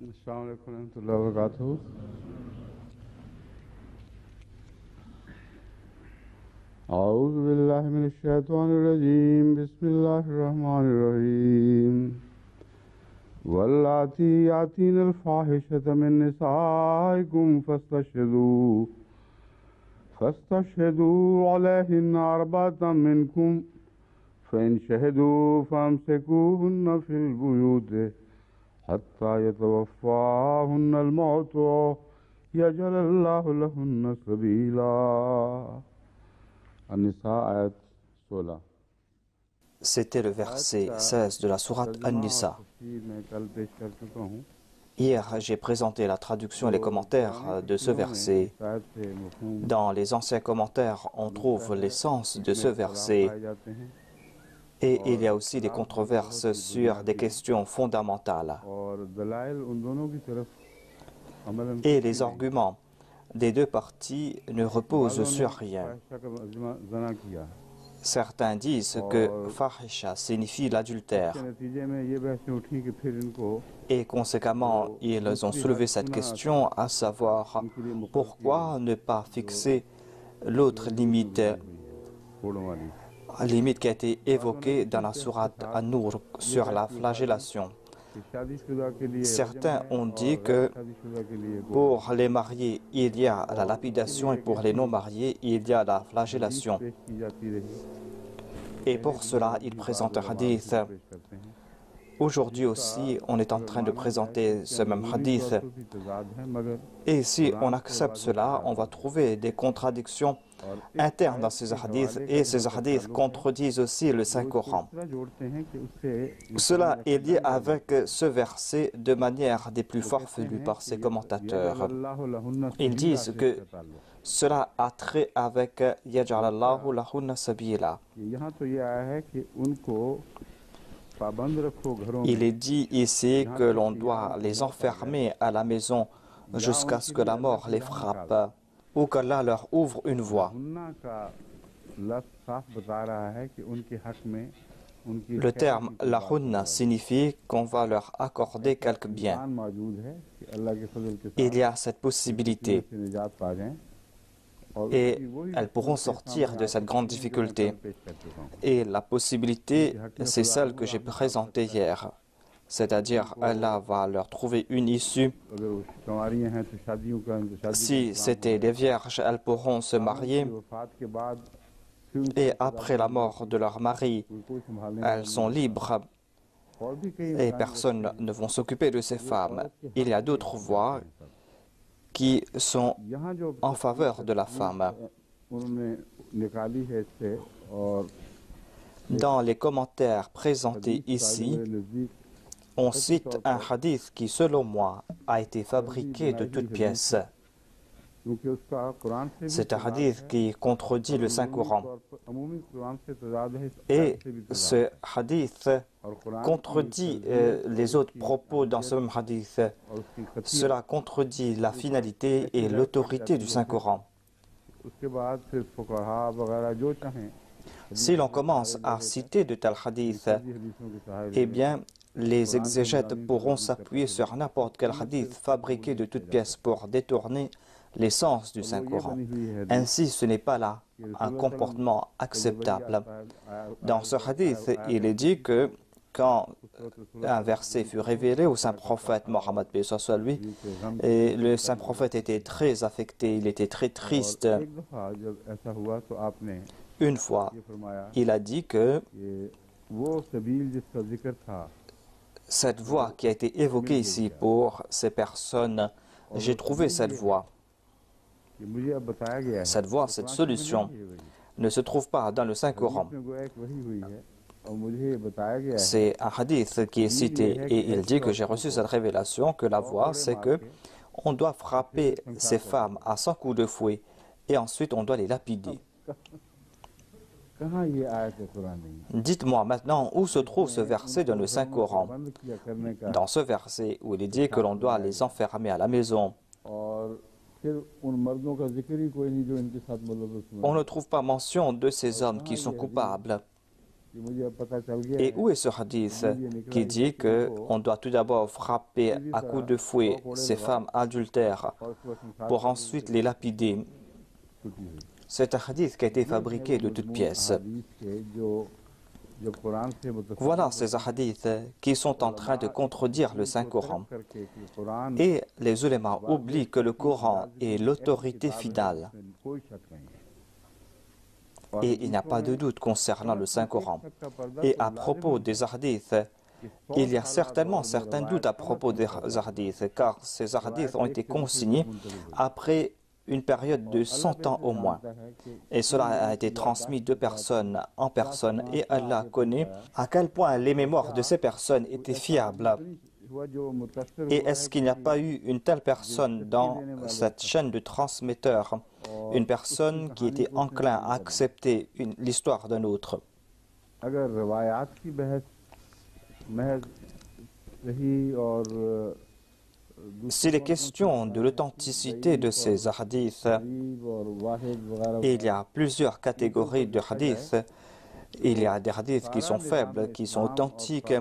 Assalamu alaikum warahmatullahi wabarakatuh. أعوذ بالله من الشيطان الرجيم بسم الله الرحمن الرحيم واللاتي يأتين الفاحشة من نسائكم فاستشهدوا عليهن أربعة منكم فإن شهدوا فامسكوهن في البيوت حتى يتوفاهن الموت يجعل الله لهن سبيلا. An-Nisa ayat 16. C'était le verset 16 de la sourate An-Nisa. Hier, j'ai présenté la traduction et les commentaires de ce verset. Dans les anciens commentaires, on trouve l'essence de ce verset. Et il y a aussi des controverses sur des questions fondamentales. Et les arguments des deux parties ne reposent sur rien. Certains disent que fahisha signifie l'adultère. Et conséquemment, ils ont soulevé cette question, à savoir pourquoi ne pas fixer l'autre limite qui a été évoquée dans la sourate An-Nur sur la flagellation. Certains ont dit que pour les mariés, il y a la lapidation et pour les non-mariés, il y a la flagellation. Et pour cela, ils présentent un hadith. Aujourd'hui aussi, on est en train de présenter ce même hadith. Et si on accepte cela, on va trouver des contradictions internes dans ces hadiths. Et ces hadiths contredisent aussi le Saint-Coran. Cela est lié avec ce verset de manière des plus farfelues par ses commentateurs. Ils disent que cela a trait avec Yaj'alallahu lahunna sabila. Il est dit ici que l'on doit les enfermer à la maison jusqu'à ce que la mort les frappe ou qu'Allah leur ouvre une voie. Le terme lahunna signifie qu'on va leur accorder quelques biens. Il y a cette possibilité et elles pourront sortir de cette grande difficulté. Et la possibilité, c'est celle que j'ai présentée hier. C'est-à-dire, Allah va leur trouver une issue. Si c'était des vierges, elles pourront se marier. Et après la mort de leur mari, elles sont libres. Et personne ne va s'occuper de ces femmes. Il y a d'autres voies qui sont en faveur de la femme. Dans les commentaires présentés ici, on cite un hadith qui, selon moi, a été fabriqué de toutes pièces. C'est un hadith qui contredit le Saint-Coran. Et ce hadith contredit les autres propos dans ce même hadith. Cela contredit la finalité et l'autorité du Saint-Coran. Si l'on commence à citer de tels hadiths, eh bien, les exégètes pourront s'appuyer sur n'importe quel hadith fabriqué de toutes pièces pour détourner l'essence du Saint-Coran. Ainsi, ce n'est pas là un comportement acceptable. Dans ce hadith, il est dit que quand un verset fut révélé au Saint-Prophète Mohammed soit lui, et le Saint-Prophète était très affecté, il était très triste. Une fois, il a dit que cette voie qui a été évoquée ici pour ces personnes, j'ai trouvé cette voie. Cette voie, cette solution ne se trouve pas dans le Saint-Coran. C'est un hadith qui est cité et il dit que j'ai reçu cette révélation que la voie, c'est que on doit frapper ces femmes à 100 coups de fouet et ensuite on doit les lapider. Dites-moi maintenant où se trouve ce verset dans le Saint-Coran. Dans ce verset où il est dit que l'on doit les enfermer à la maison, on ne trouve pas mention de ces hommes qui sont coupables. Et où est ce hadith qui dit qu'on doit tout d'abord frapper à coups de fouet ces femmes adultères pour ensuite les lapider? C'est un hadith qui a été fabriqué de toutes pièces. Voilà ces hadiths qui sont en train de contredire le Saint-Coran. Et les ulémas oublient que le Coran est l'autorité finale. Et il n'y a pas de doute concernant le Saint-Coran. Et à propos des hadiths, il y a certainement certains doutes à propos des hadiths, car ces hadiths ont été consignés après une période de 100 ans au moins. Et cela a été transmis de personne en personne, et Allah connaît à quel point les mémoires de ces personnes étaient fiables. Et est-ce qu'il n'y a pas eu une telle personne dans cette chaîne de transmetteurs, une personne qui était enclin à accepter l'histoire d'un autre? S'il est question de l'authenticité de ces hadiths, il y a plusieurs catégories de hadiths. Il y a des hadiths qui sont faibles, qui sont authentiques.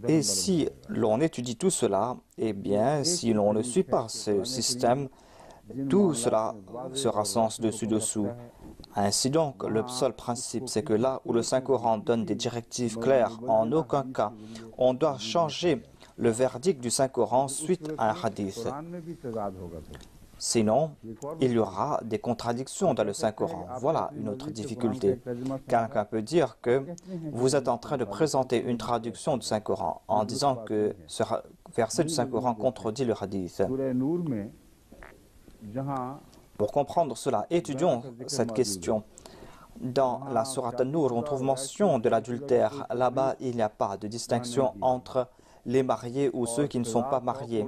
Et si l'on étudie tout cela, eh bien, si l'on ne suit pas ce système, tout cela sera sens dessus-dessous. Ainsi donc, le seul principe, c'est que là où le Saint-Coran donne des directives claires, en aucun cas, on doit changer le verdict du Saint-Coran suite à un hadith. Sinon, il y aura des contradictions dans le Saint-Coran. Voilà une autre difficulté. Quelqu'un peut dire que vous êtes en train de présenter une traduction du Saint-Coran en disant que ce verset du Saint-Coran contredit le hadith. Pour comprendre cela, étudions cette question. Dans la sourate An-Nur, on trouve mention de l'adultère. Là-bas, il n'y a pas de distinction entre les mariés ou ceux qui ne sont pas mariés.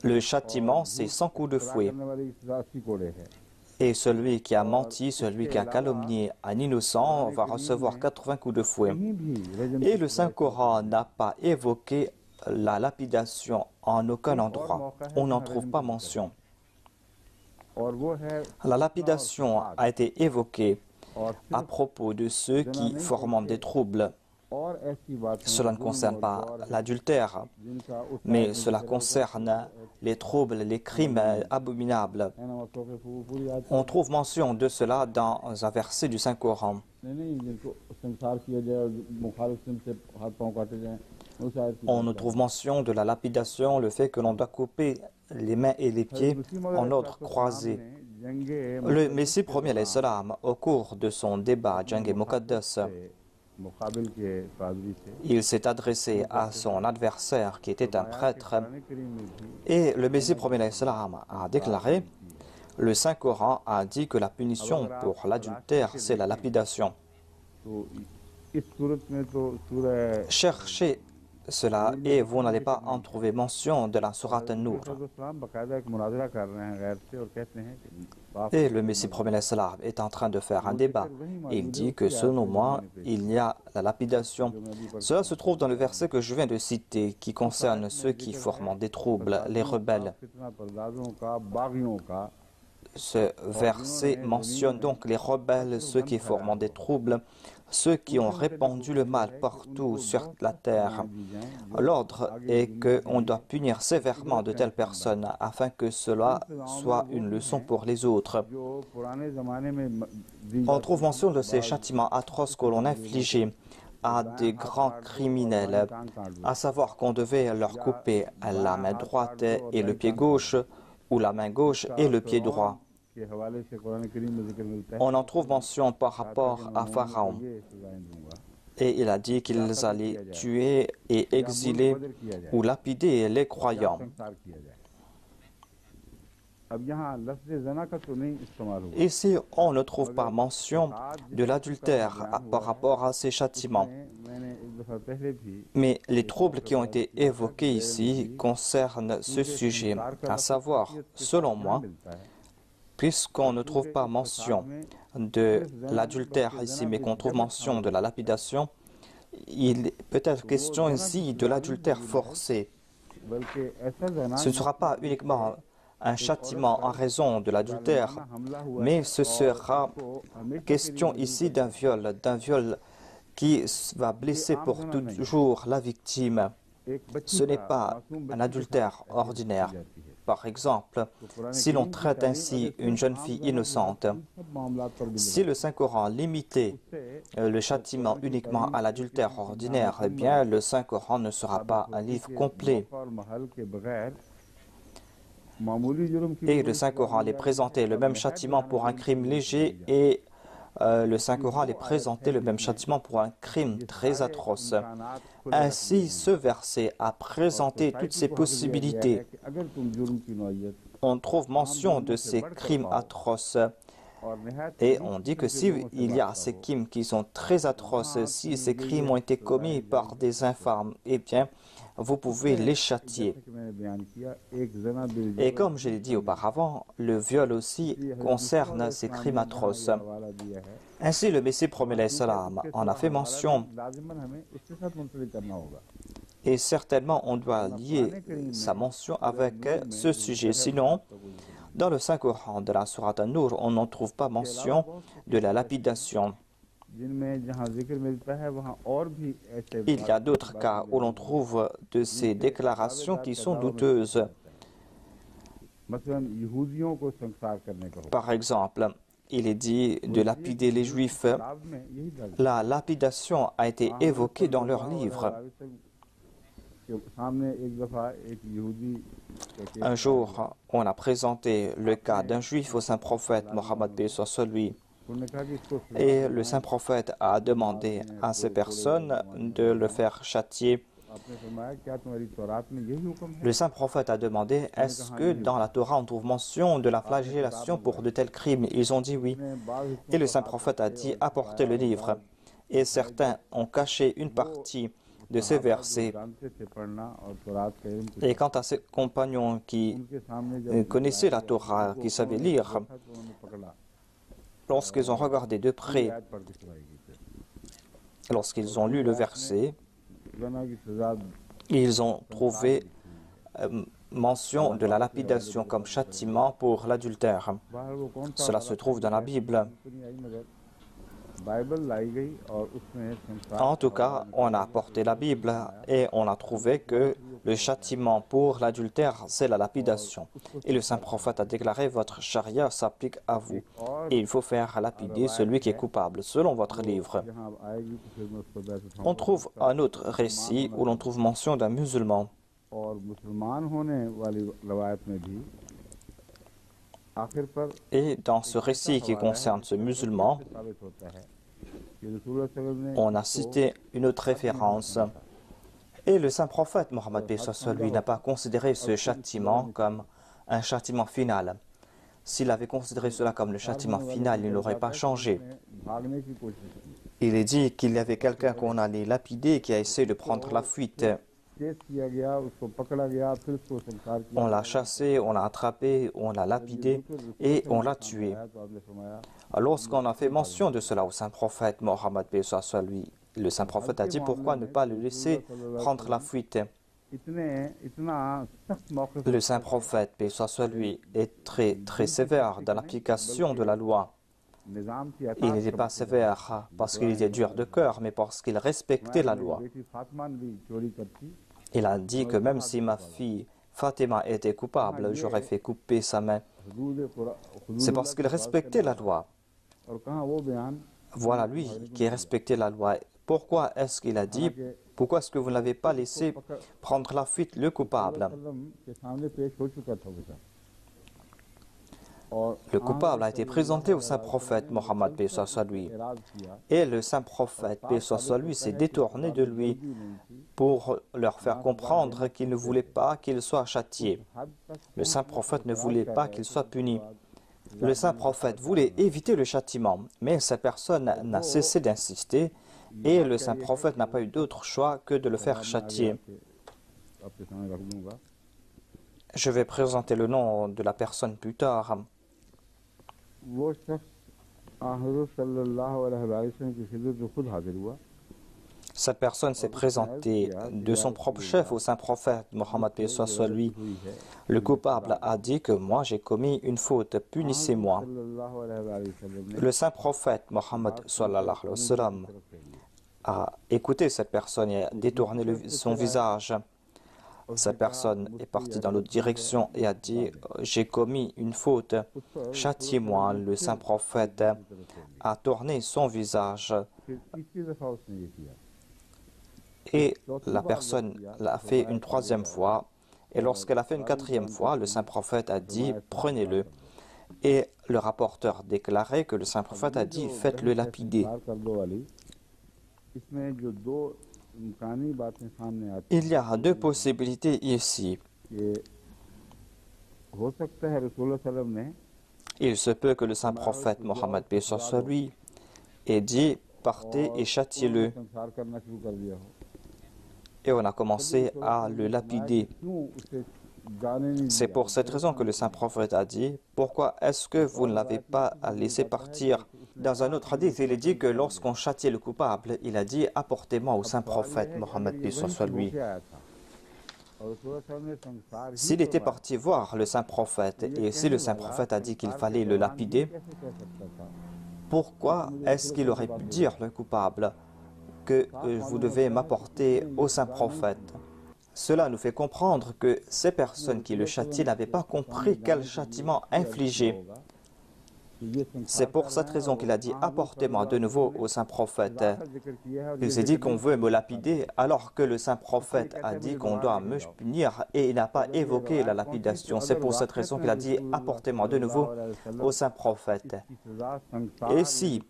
Le châtiment, c'est 100 coups de fouet. Et celui qui a menti, celui qui a calomnié un innocent, va recevoir 80 coups de fouet. Et le Saint-Coran n'a pas évoqué la lapidation en aucun endroit. On n'en trouve pas mention. La lapidation a été évoquée à propos de ceux qui fomentent des troubles. Cela ne concerne pas l'adultère, mais cela concerne les troubles, les crimes abominables. On trouve mention de cela dans un verset du Saint-Coran. On nous trouve mention de la lapidation, le fait que l'on doit couper les mains et les pieds en ordre croisé. Le Messie premier, au cours de son débat Jang Muqaddas, il s'est adressé à son adversaire qui était un prêtre et le Messie premier a déclaré: le Saint-Coran a dit que la punition pour l'adultère, c'est la lapidation. Cherchez cela et vous n'allez pas en trouver mention de la sourate An-Nur. Et le Messie premier est en train de faire un débat. Il dit que selon moi, il y a la lapidation. Cela se trouve dans le verset que je viens de citer, qui concerne ceux qui forment des troubles, les rebelles. Ce verset mentionne donc les rebelles, ceux qui forment des troubles, ceux qui ont répandu le mal partout sur la terre. L'ordre est qu'on doit punir sévèrement de telles personnes afin que cela soit une leçon pour les autres. On trouve mention de ces châtiments atroces que l'on infligeait à des grands criminels, à savoir qu'on devait leur couper la main droite et le pied gauche, ou la main gauche et le pied droit. On en trouve mention par rapport à Pharaon. Et il a dit qu'ils allaient tuer et exiler ou lapider les croyants. Ici, on ne trouve pas mention de l'adultère par rapport à ces châtiments. Mais les troubles qui ont été évoqués ici concernent ce sujet, à savoir, selon moi, puisqu'on ne trouve pas mention de l'adultère ici, mais qu'on trouve mention de la lapidation, il peut être question ici de l'adultère forcé. Ce ne sera pas uniquement un châtiment en raison de l'adultère, mais ce sera question ici d'un viol qui va blesser pour toujours la victime. Ce n'est pas un adultère ordinaire. Par exemple, si l'on traite ainsi une jeune fille innocente, si le Saint-Coran limitait le châtiment uniquement à l'adultère ordinaire, eh bien le Saint-Coran ne sera pas un livre complet. Et le Saint-Coran allait présenter le même châtiment pour un crime léger et le Saint-Coran allait présenter le même châtiment pour un crime très atroce. Ainsi, ce verset a présenté toutes ces possibilités. On trouve mention de ces crimes atroces. Et on dit que s'il y a ces crimes qui sont très atroces, si ces crimes ont été commis par des infâmes, eh bien, vous pouvez les châtier. Et comme je l'ai dit auparavant, le viol aussi concerne ces crimes atroces. Ainsi, le Messie promet salam en a fait mention. Et certainement, on doit lier sa mention avec ce sujet. Sinon, dans le Saint-Coran de la Sourate An-Nur, on n'en trouve pas mention de la lapidation. Il y a d'autres cas où l'on trouve de ces déclarations qui sont douteuses. Par exemple, il est dit de lapider les Juifs. La lapidation a été évoquée dans leur livre. Un jour, on a présenté le cas d'un Juif au Saint-Prophète Mohammed paix soit lui. Et le Saint-Prophète a demandé à ces personnes de le faire châtier. Le Saint-Prophète a demandé, est-ce que dans la Torah on trouve mention de la flagellation pour de tels crimes? Ils ont dit oui. Et le Saint-Prophète a dit, apportez le livre. Et certains ont caché une partie de ces versets. Et quant à ces compagnons qui connaissaient la Torah, qui savaient lire, lorsqu'ils ont regardé de près, lorsqu'ils ont lu le verset, ils ont trouvé mention de la lapidation comme châtiment pour l'adultère. Cela se trouve dans la Bible. En tout cas, on a apporté la Bible et on a trouvé que le châtiment pour l'adultère, c'est la lapidation. Et le Saint-Prophète a déclaré, votre charia s'applique à vous. Et il faut faire lapider celui qui est coupable, selon votre livre. On trouve un autre récit où l'on trouve mention d'un musulman. Et dans ce récit qui concerne ce musulman, on a cité une autre référence. Et le Saint-Prophète Mohammed lui n'a pas considéré ce châtiment comme un châtiment final. S'il avait considéré cela comme le châtiment final, il n'aurait pas changé. Il est dit qu'il y avait quelqu'un qu'on allait lapider qui a essayé de prendre la fuite. On l'a chassé, on l'a attrapé, on l'a lapidé et on l'a tué. Lorsqu'on a fait mention de cela au Saint-Prophète Mohammed lui, le Saint-Prophète a dit pourquoi ne pas le laisser prendre la fuite. Le Saint-Prophète, paix soit lui, est très sévère dans l'application de la loi. Il n'était pas sévère parce qu'il était dur de cœur, mais parce qu'il respectait la loi. Il a dit que même si ma fille Fatima était coupable, j'aurais fait couper sa main. C'est parce qu'il respectait la loi. Voilà lui qui respectait la loi. Pourquoi est-ce qu'il a dit, pourquoi est-ce que vous n'avez pas laissé prendre la fuite le coupable? Le coupable a été présenté au Saint-Prophète Mohammed paix soit lui. Et le Saint-Prophète paix soit lui s'est détourné de lui pour leur faire comprendre qu'il ne voulait pas qu'il soit châtié. Le Saint-Prophète ne voulait pas qu'il soit puni. Le Saint-Prophète voulait éviter le châtiment, mais cette personne n'a cessé d'insister et le Saint-Prophète n'a pas eu d'autre choix que de le faire châtier. Je vais présenter le nom de la personne plus tard. Cette personne s'est présentée de son propre chef au Saint-Prophète Mohammed paix soit lui. Le coupable a dit que moi j'ai commis une faute, punissez-moi. Le Saint-Prophète Mohammed sallallahu alayhi wa sallam a écouté cette personne et a détourné son visage. Cette personne est partie dans l'autre direction et a dit « J'ai commis une faute, châtie-moi ». Le saint prophète a tourné son visage et la personne l'a fait une troisième fois. Et lorsqu'elle a fait une quatrième fois, le saint prophète a dit « Prenez-le ». Et le rapporteur déclarait que le saint prophète a dit « Faites-le lapider ». Il y a deux possibilités ici. Il se peut que le saint prophète Mohammed paix sur lui ait dit « Partez et châtiez-le ». Et on a commencé à le lapider. C'est pour cette raison que le saint prophète a dit « Pourquoi est-ce que vous ne l'avez pas laissé partir ?» Dans un autre hadith, il est dit que lorsqu'on châtiait le coupable, il a dit « Apportez-moi au saint prophète Mohammed paix sur lui ». S'il était parti voir le saint prophète et si le saint prophète a dit qu'il fallait le lapider, pourquoi est-ce qu'il aurait pu dire le coupable que vous devez m'apporter au saint prophète? Cela nous fait comprendre que ces personnes qui le châtient n'avaient pas compris quel châtiment infliger. C'est pour cette raison qu'il a dit « Apportez-moi de nouveau au saint prophète ». Il s'est dit qu'on veut me lapider alors que le saint prophète a dit qu'on doit me punir et il n'a pas évoqué la lapidation. C'est pour cette raison qu'il a dit « Apportez-moi de nouveau au saint prophète ». Et si,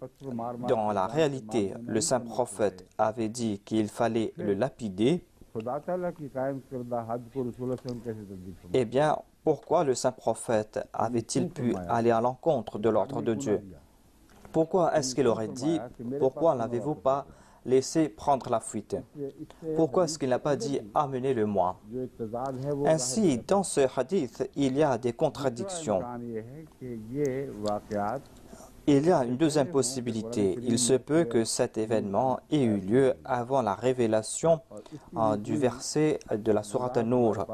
dans la réalité, le saint prophète avait dit qu'il fallait le lapider, eh bien, pourquoi le saint prophète avait-il pu aller à l'encontre de l'ordre de Dieu? Pourquoi est-ce qu'il aurait dit « Pourquoi n'avez-vous pas laissé prendre la fuite ?» Pourquoi est-ce qu'il n'a pas dit « Amenez-le-moi » Ainsi, dans ce hadith, il y a des contradictions. Il y a une deuxième possibilité. Il se peut que cet événement ait eu lieu avant la révélation du verset de la sourate An-Nur.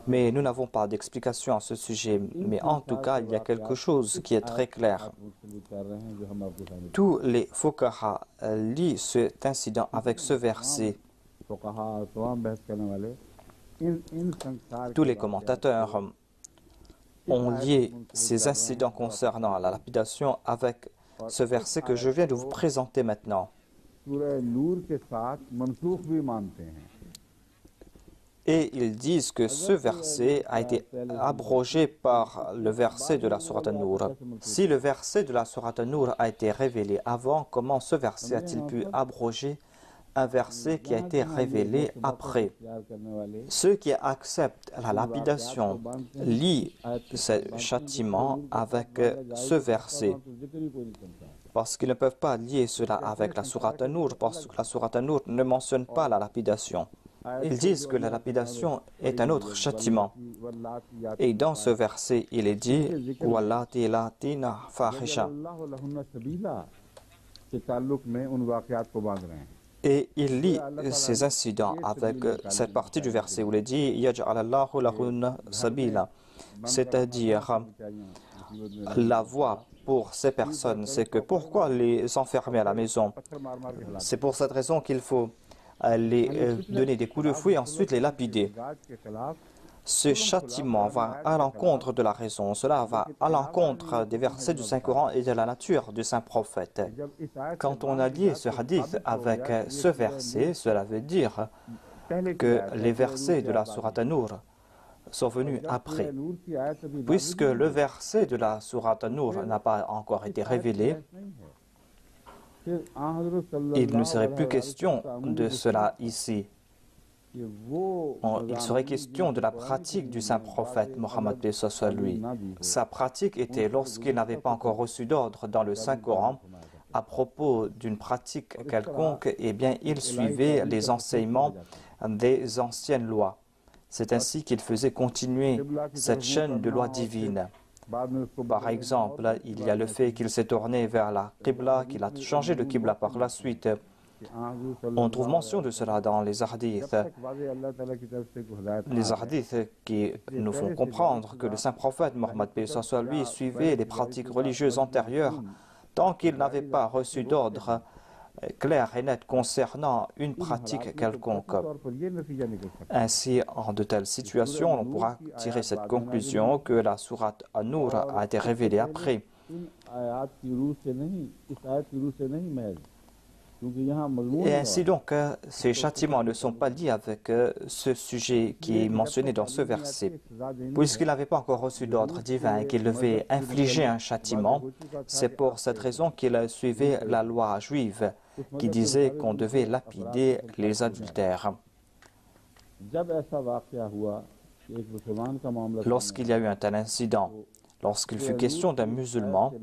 Mais nous n'avons pas d'explication à ce sujet. Mais en tout cas, il y a quelque chose qui est très clair. Tous les fuqaha lient cet incident avec ce verset. Tous les commentateurs ont lié ces incidents concernant la lapidation avec ce verset que je viens de vous présenter maintenant. Et ils disent que ce verset a été abrogé par le verset de la sourate An-Nur. Si le verset de la sourate An-Nur a été révélé avant, comment ce verset a-t-il pu abroger un verset qui a été révélé après? Ceux qui acceptent la lapidation lient ce châtiment avec ce verset. Parce qu'ils ne peuvent pas lier cela avec la sourate An-Nur, parce que la sourate An-Nur ne mentionne pas la lapidation. Ils disent que la lapidation est un autre châtiment. Et dans ce verset, il est dit « Wallati latina fahisha » et il lit ces incidents avec cette partie du verset où il est dit « Yaj'alallahu lahunna sabila » c'est-à-dire la voie pour ces personnes, c'est que pourquoi les enfermer à la maison? C'est pour cette raison qu'il faut les donner des coups de fouet et ensuite les lapider. Ce châtiment va à l'encontre de la raison, cela va à l'encontre des versets du Saint-Coran et de la nature du Saint-Prophète. Quand on a lié ce hadith avec ce verset, cela veut dire que les versets de la sourate An-Nur sont venus après. Puisque le verset de la sourate An-Nur n'a pas encore été révélé, il ne serait plus question de cela ici. Il serait question de la pratique du saint prophète Mohammed paix sur lui. Sa pratique était lorsqu'il n'avait pas encore reçu d'ordre dans le Saint-Coran à propos d'une pratique quelconque, eh bien il suivait les enseignements des anciennes lois. C'est ainsi qu'il faisait continuer cette chaîne de lois divines. Par exemple, il y a le fait qu'il s'est tourné vers la Qibla, qu'il a changé de Qibla par la suite. On trouve mention de cela dans les hadiths. Les hadiths qui nous font comprendre que le saint prophète Mohammed paix sur lui suivait les pratiques religieuses antérieures tant qu'il n'avait pas reçu d'ordre claire et nette concernant une pratique quelconque. Ainsi, en de telles situations, on pourra tirer cette conclusion que la sourate An-Nur a été révélée après. Et ainsi donc, ces châtiments ne sont pas liés avec ce sujet qui est mentionné dans ce verset. Puisqu'il n'avait pas encore reçu d'ordre divin et qu'il devait infliger un châtiment, c'est pour cette raison qu'il suivait la loi juive qui disait qu'on devait lapider les adultères. Lorsqu'il y a eu un tel incident, lorsqu'il fut question d'un musulman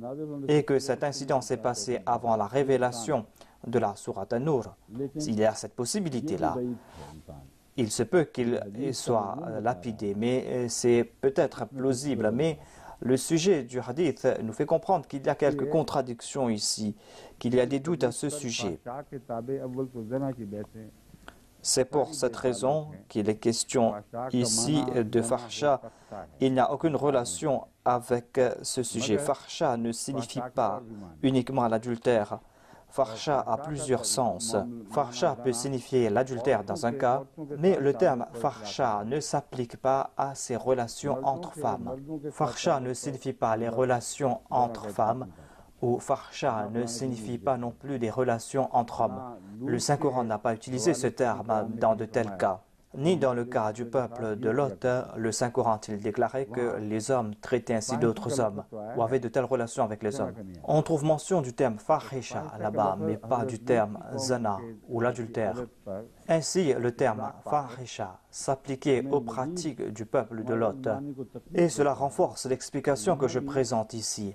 et que cet incident s'est passé avant la révélation de la sourate An-Nur, s'il y a cette possibilité-là, il se peut qu'il soit lapidé, mais c'est peut-être plausible. Mais le sujet du hadith nous fait comprendre qu'il y a quelques contradictions ici, qu'il y a des doutes à ce sujet. C'est pour cette raison qu'il est question ici de Fahsha. Il n'y a aucune relation avec ce sujet. Fahsha ne signifie pas uniquement l'adultère. Fahsha a plusieurs sens. Fahsha peut signifier l'adultère dans un cas, mais le terme Fahsha ne s'applique pas à ces relations entre femmes. Fahsha ne signifie pas les relations entre femmes, ou Fahsha ne signifie pas non plus des relations entre hommes. Le Saint-Coran n'a pas utilisé ce terme dans de tels cas. Ni dans le cas du peuple de Lot, le Saint-Coran a-t-il déclaré que les hommes traitaient ainsi d'autres hommes ou avaient de telles relations avec les hommes. On trouve mention du terme fahisha là-bas, mais pas du terme zana ou l'adultère. Ainsi, le terme fahisha s'appliquait aux pratiques du peuple de Lot. Et cela renforce l'explication que je présente ici,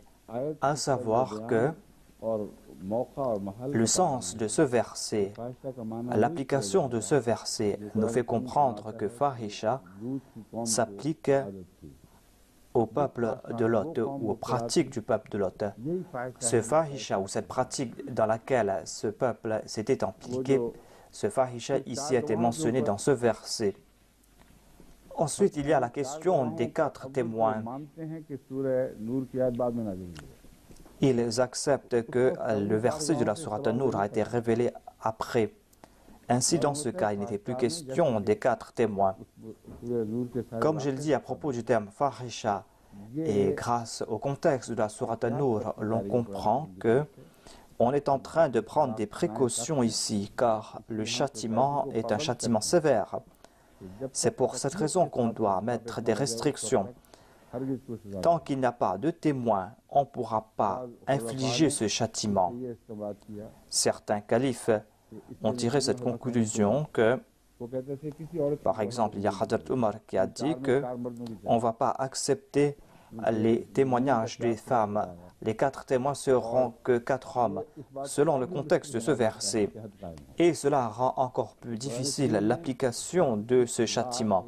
à savoir que le sens de ce verset, l'application de ce verset nous fait comprendre que Fahisha s'applique au peuple de Lot ou aux pratiques du peuple de Lot. Ce Fahisha ou cette pratique dans laquelle ce peuple s'était impliqué, ce Fahisha ici a été mentionné dans ce verset. Ensuite, il y a la question des 4 témoins. Ils acceptent que le verset de la sourate An-Nur a été révélé après. Ainsi, dans ce cas, il n'était plus question des 4 témoins. Comme je le dis à propos du terme Fahisha, et grâce au contexte de la sourate An-Nur, l'on comprend que on est en train de prendre des précautions ici, car le châtiment est un châtiment sévère. C'est pour cette raison qu'on doit mettre des restrictions. Tant qu'il n'y a pas de témoin, on ne pourra pas infliger ce châtiment. Certains califes ont tiré cette conclusion que, par exemple, il y a Hadrat Umar qui a dit qu'on ne va pas accepter les témoignages des femmes. Les 4 témoins seront que 4 hommes, selon le contexte de ce verset. Et cela rend encore plus difficile l'application de ce châtiment.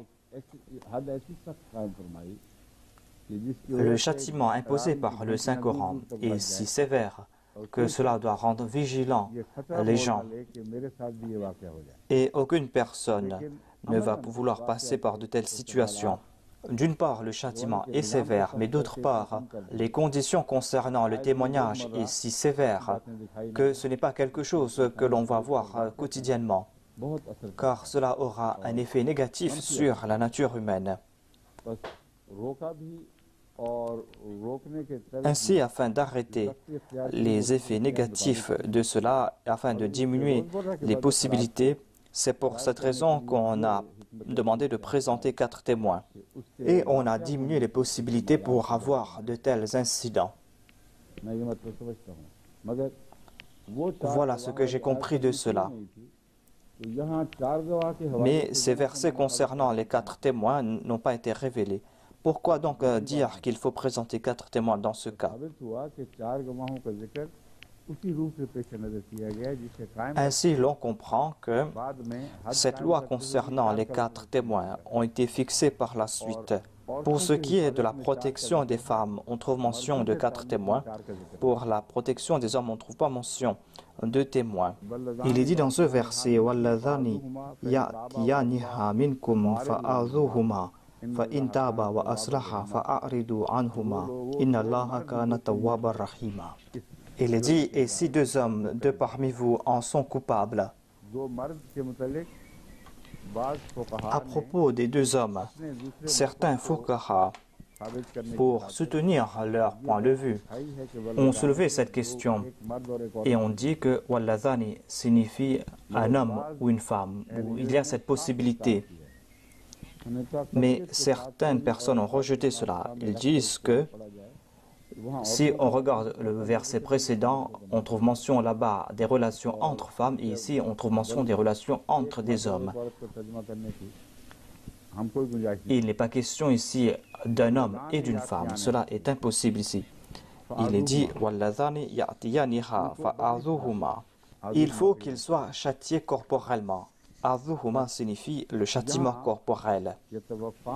Le châtiment imposé par le Saint-Coran est si sévère que cela doit rendre vigilants les gens. Et aucune personne ne va vouloir passer par de telles situations. D'une part, le châtiment est sévère, mais d'autre part, les conditions concernant le témoignage est si sévère que ce n'est pas quelque chose que l'on va voir quotidiennement, car cela aura un effet négatif sur la nature humaine. Ainsi, afin d'arrêter les effets négatifs de cela, afin de diminuer les possibilités, c'est pour cette raison qu'on a demandé de présenter 4 témoins. Et on a diminué les possibilités pour avoir de tels incidents. Voilà ce que j'ai compris de cela. Mais ces versets concernant les 4 témoins n'ont pas été révélés. Pourquoi donc dire qu'il faut présenter 4 témoins dans ce cas? Ainsi, l'on comprend que cette loi concernant les 4 témoins ont été fixées par la suite. Pour ce qui est de la protection des femmes, on trouve mention de 4 témoins. Pour la protection des hommes, on ne trouve pas mention de témoins. Il est dit dans ce verset « Walladhani ya'tiyaniha minkum fa'adhuhuma » Il est dit, et si deux hommes, deux parmi vous, en sont coupables. À propos des deux hommes, certains fuqaha, pour soutenir leur point de vue, ont soulevé cette question et ont dit que walladhani signifie un homme ou une femme, où il y a cette possibilité. Mais certaines personnes ont rejeté cela. Ils disent que si on regarde le verset précédent, on trouve mention là-bas des relations entre femmes et ici on trouve mention des relations entre des hommes. Il n'est pas question ici d'un homme et d'une femme. Cela est impossible ici. Il est dit walladhani ya'tiyaniha fa'adhuhuma. Il faut qu'ils soient châtiés corporellement. Adhuhuma signifie le châtiment corporel.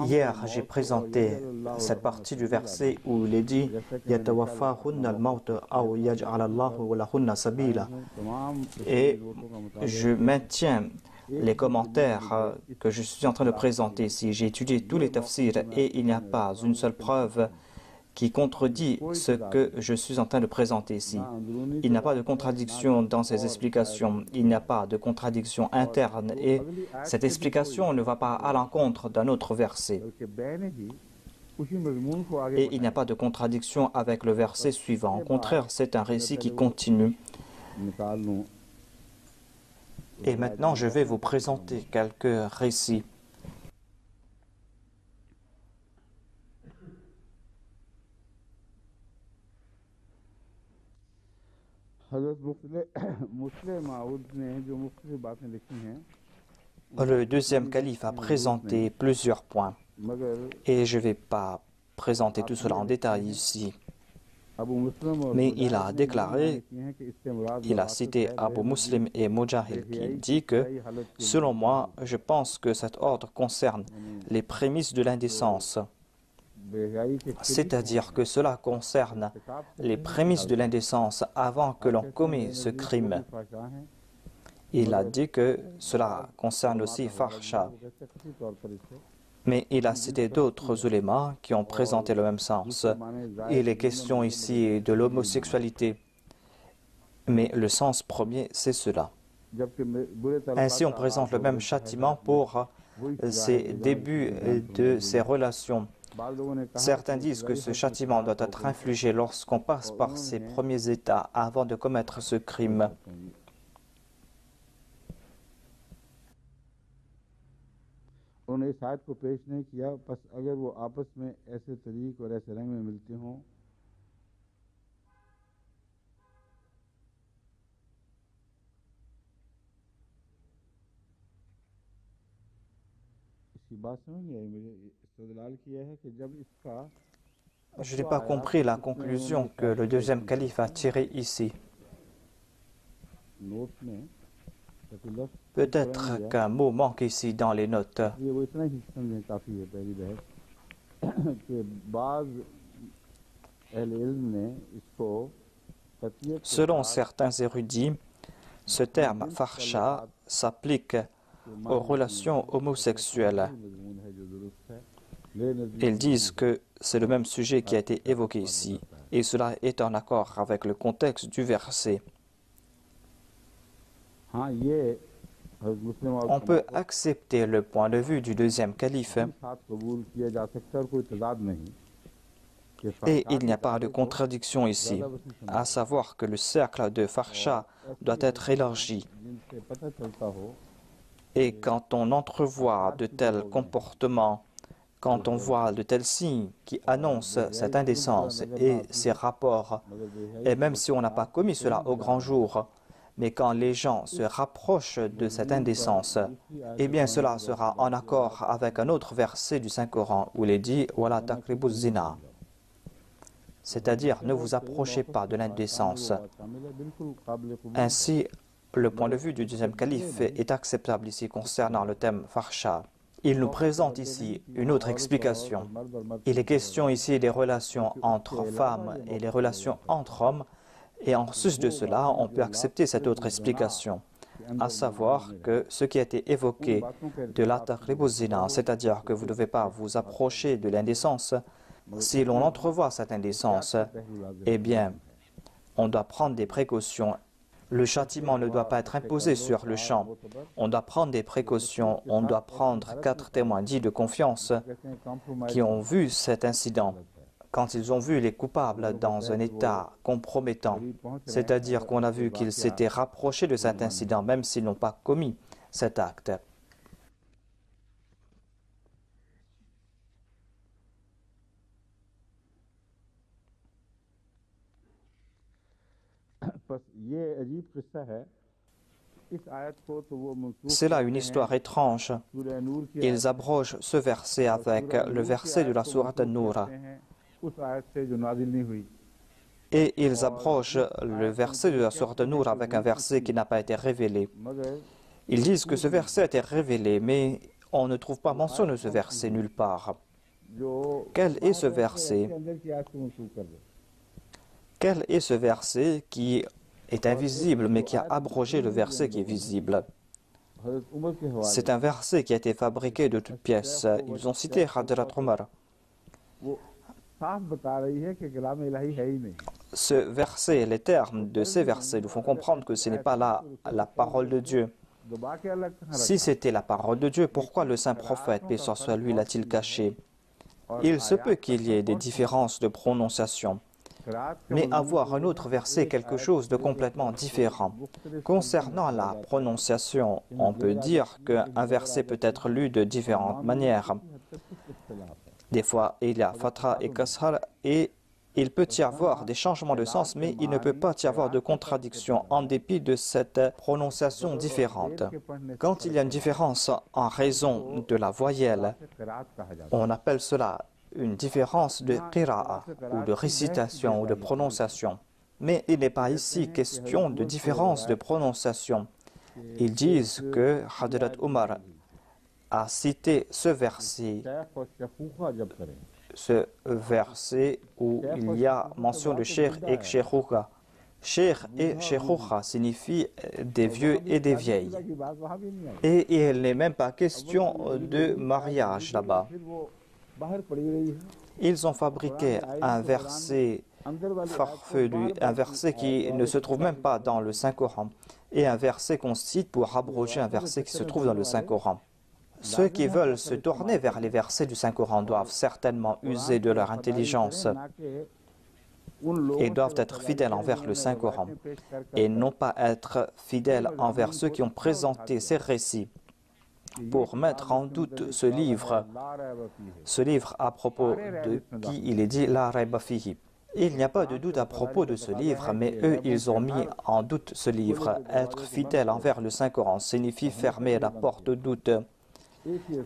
Hier, j'ai présenté cette partie du verset où il est dit Yatawaffahunna al-maut aw yaj'ala Allahu lahunna sabila. Et je maintiens les commentaires que je suis en train de présenter ici. J'ai étudié tous les tafsirs et il n'y a pas une seule preuve qui contredit ce que je suis en train de présenter ici. Il n'y a pas de contradiction dans ces explications, il n'y a pas de contradiction interne et cette explication ne va pas à l'encontre d'un autre verset. Et il n'y a pas de contradiction avec le verset suivant. Au contraire, c'est un récit qui continue. Et maintenant, je vais vous présenter quelques récits. Le deuxième calife a présenté plusieurs points et je ne vais pas présenter tout cela en détail ici. Mais il a déclaré, il a cité Abu Muslim et Mujahid qui dit que, selon moi, je pense que cet ordre concerne les prémices de l'indécence. C'est-à-dire que cela concerne les prémices de l'indécence avant que l'on commet ce crime. Il a dit que cela concerne aussi Fahsha. Mais il a cité d'autres ulémas qui ont présenté le même sens. Il est question ici de l'homosexualité. Mais le sens premier, c'est cela. Ainsi, on présente le même châtiment pour ces débuts de ces relations. Certains disent que ce châtiment doit être infligé lorsqu'on passe par ces premiers états avant de commettre ce crime. Je n'ai pas compris la conclusion que le deuxième calife a tirée ici. Peut-être qu'un mot manque ici dans les notes. Selon certains érudits, ce terme farsha s'applique aux relations homosexuelles. Ils disent que c'est le même sujet qui a été évoqué ici, et cela est en accord avec le contexte du verset. On peut accepter le point de vue du deuxième calife, et il n'y a pas de contradiction ici, à savoir que le cercle de Farsha doit être élargi. Et quand on entrevoit de tels comportements, quand on voit de tels signes qui annoncent cette indécence et ces rapports, et même si on n'a pas commis cela au grand jour, mais quand les gens se rapprochent de cette indécence, eh bien cela sera en accord avec un autre verset du Saint-Coran où il est dit « Wala taqribu zina », c'est-à-dire ne vous approchez pas de l'indécence. Ainsi, le point de vue du deuxième calife est acceptable ici concernant le thème Farsha. Il nous présente ici une autre explication. Il est question ici des relations entre femmes et les relations entre hommes, et en sus de cela, on peut accepter cette autre explication, à savoir que ce qui a été évoqué de la taqribu zina, c'est-à-dire que vous ne devez pas vous approcher de l'indécence, si l'on entrevoit cette indécence, eh bien, on doit prendre des précautions. Le châtiment ne doit pas être imposé sur le champ. On doit prendre des précautions. On doit prendre 4 témoins dits de confiance qui ont vu cet incident. Quand ils ont vu les coupables dans un état compromettant, c'est-à-dire qu'on a vu qu'ils s'étaient rapprochés de cet incident, même s'ils n'ont pas commis cet acte. C'est là une histoire étrange. Ils abrogent ce verset avec le verset de la sourate An-Nur. Et ils abrogent le verset de la sourate An-Nur avec un verset qui n'a pas été révélé. Ils disent que ce verset a été révélé, mais on ne trouve pas mention de ce verset nulle part. Quel est ce verset? Quel est ce verset qui est invisible, mais qui a abrogé le verset qui est visible? C'est un verset qui a été fabriqué de toutes pièces. Ils ont cité Hadrat Omar. Ce verset, les termes de ces versets nous font comprendre que ce n'est pas la parole de Dieu. Si c'était la parole de Dieu, pourquoi le saint prophète, paix soit lui, l'a-t-il caché? Il se peut qu'il y ait des différences de prononciation. Mais avoir un autre verset, quelque chose de complètement différent. Concernant la prononciation, on peut dire qu'un verset peut être lu de différentes manières. Des fois, il y a fatra et kashar et il peut y avoir des changements de sens, mais il ne peut pas y avoir de contradiction en dépit de cette prononciation différente. Quand il y a une différence en raison de la voyelle, on appelle cela une différence de qira'a, ou de récitation, ou de prononciation. Mais il n'est pas ici question de différence de prononciation. Ils disent que Hadrat Omar a cité ce verset où il y a mention de Sheikh et Sheikhoukha. Sheikh et Sheikhoukha signifient des vieux et des vieilles. Et il n'est même pas question de mariage là-bas. Ils ont fabriqué un verset farfelu, un verset qui ne se trouve même pas dans le Saint-Coran, et un verset qu'on cite pour abroger un verset qui se trouve dans le Saint-Coran. Ceux qui veulent se tourner vers les versets du Saint-Coran doivent certainement user de leur intelligence et doivent être fidèles envers le Saint-Coran et non pas être fidèles envers ceux qui ont présenté ces récits pour mettre en doute ce livre à propos de qui il est dit la rayba fihi. Il n'y a pas de doute à propos de ce livre, mais eux, ils ont mis en doute ce livre. Être fidèle envers le Saint-Coran signifie fermer la porte au doute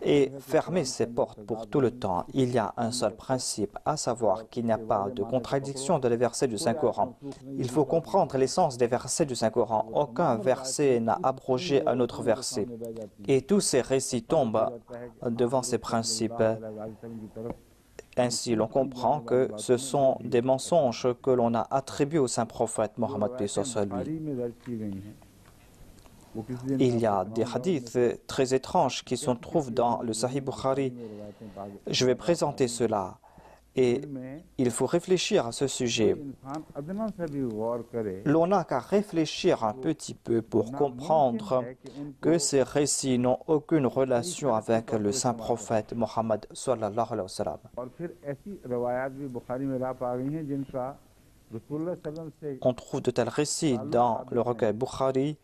et fermer ces portes pour tout le temps. Il y a un seul principe, à savoir qu'il n'y a pas de contradiction dans les versets du Saint-Coran. Il faut comprendre l'essence des versets du Saint-Coran. Aucun verset n'a abrogé un autre verset. Et tous ces récits tombent devant ces principes. Ainsi, l'on comprend que ce sont des mensonges que l'on a attribués au Saint-Prophète Mohammed lui. Il y a des hadiths très étranges qui se trouvent dans le Sahih Bukhari. Je vais présenter cela et il faut réfléchir à ce sujet. L'on n'a qu'à réfléchir un petit peu pour comprendre que ces récits n'ont aucune relation avec le saint prophète Mohammed sallallahu alayhi wa sallam. On trouve de tels récits dans le recueil Bukhari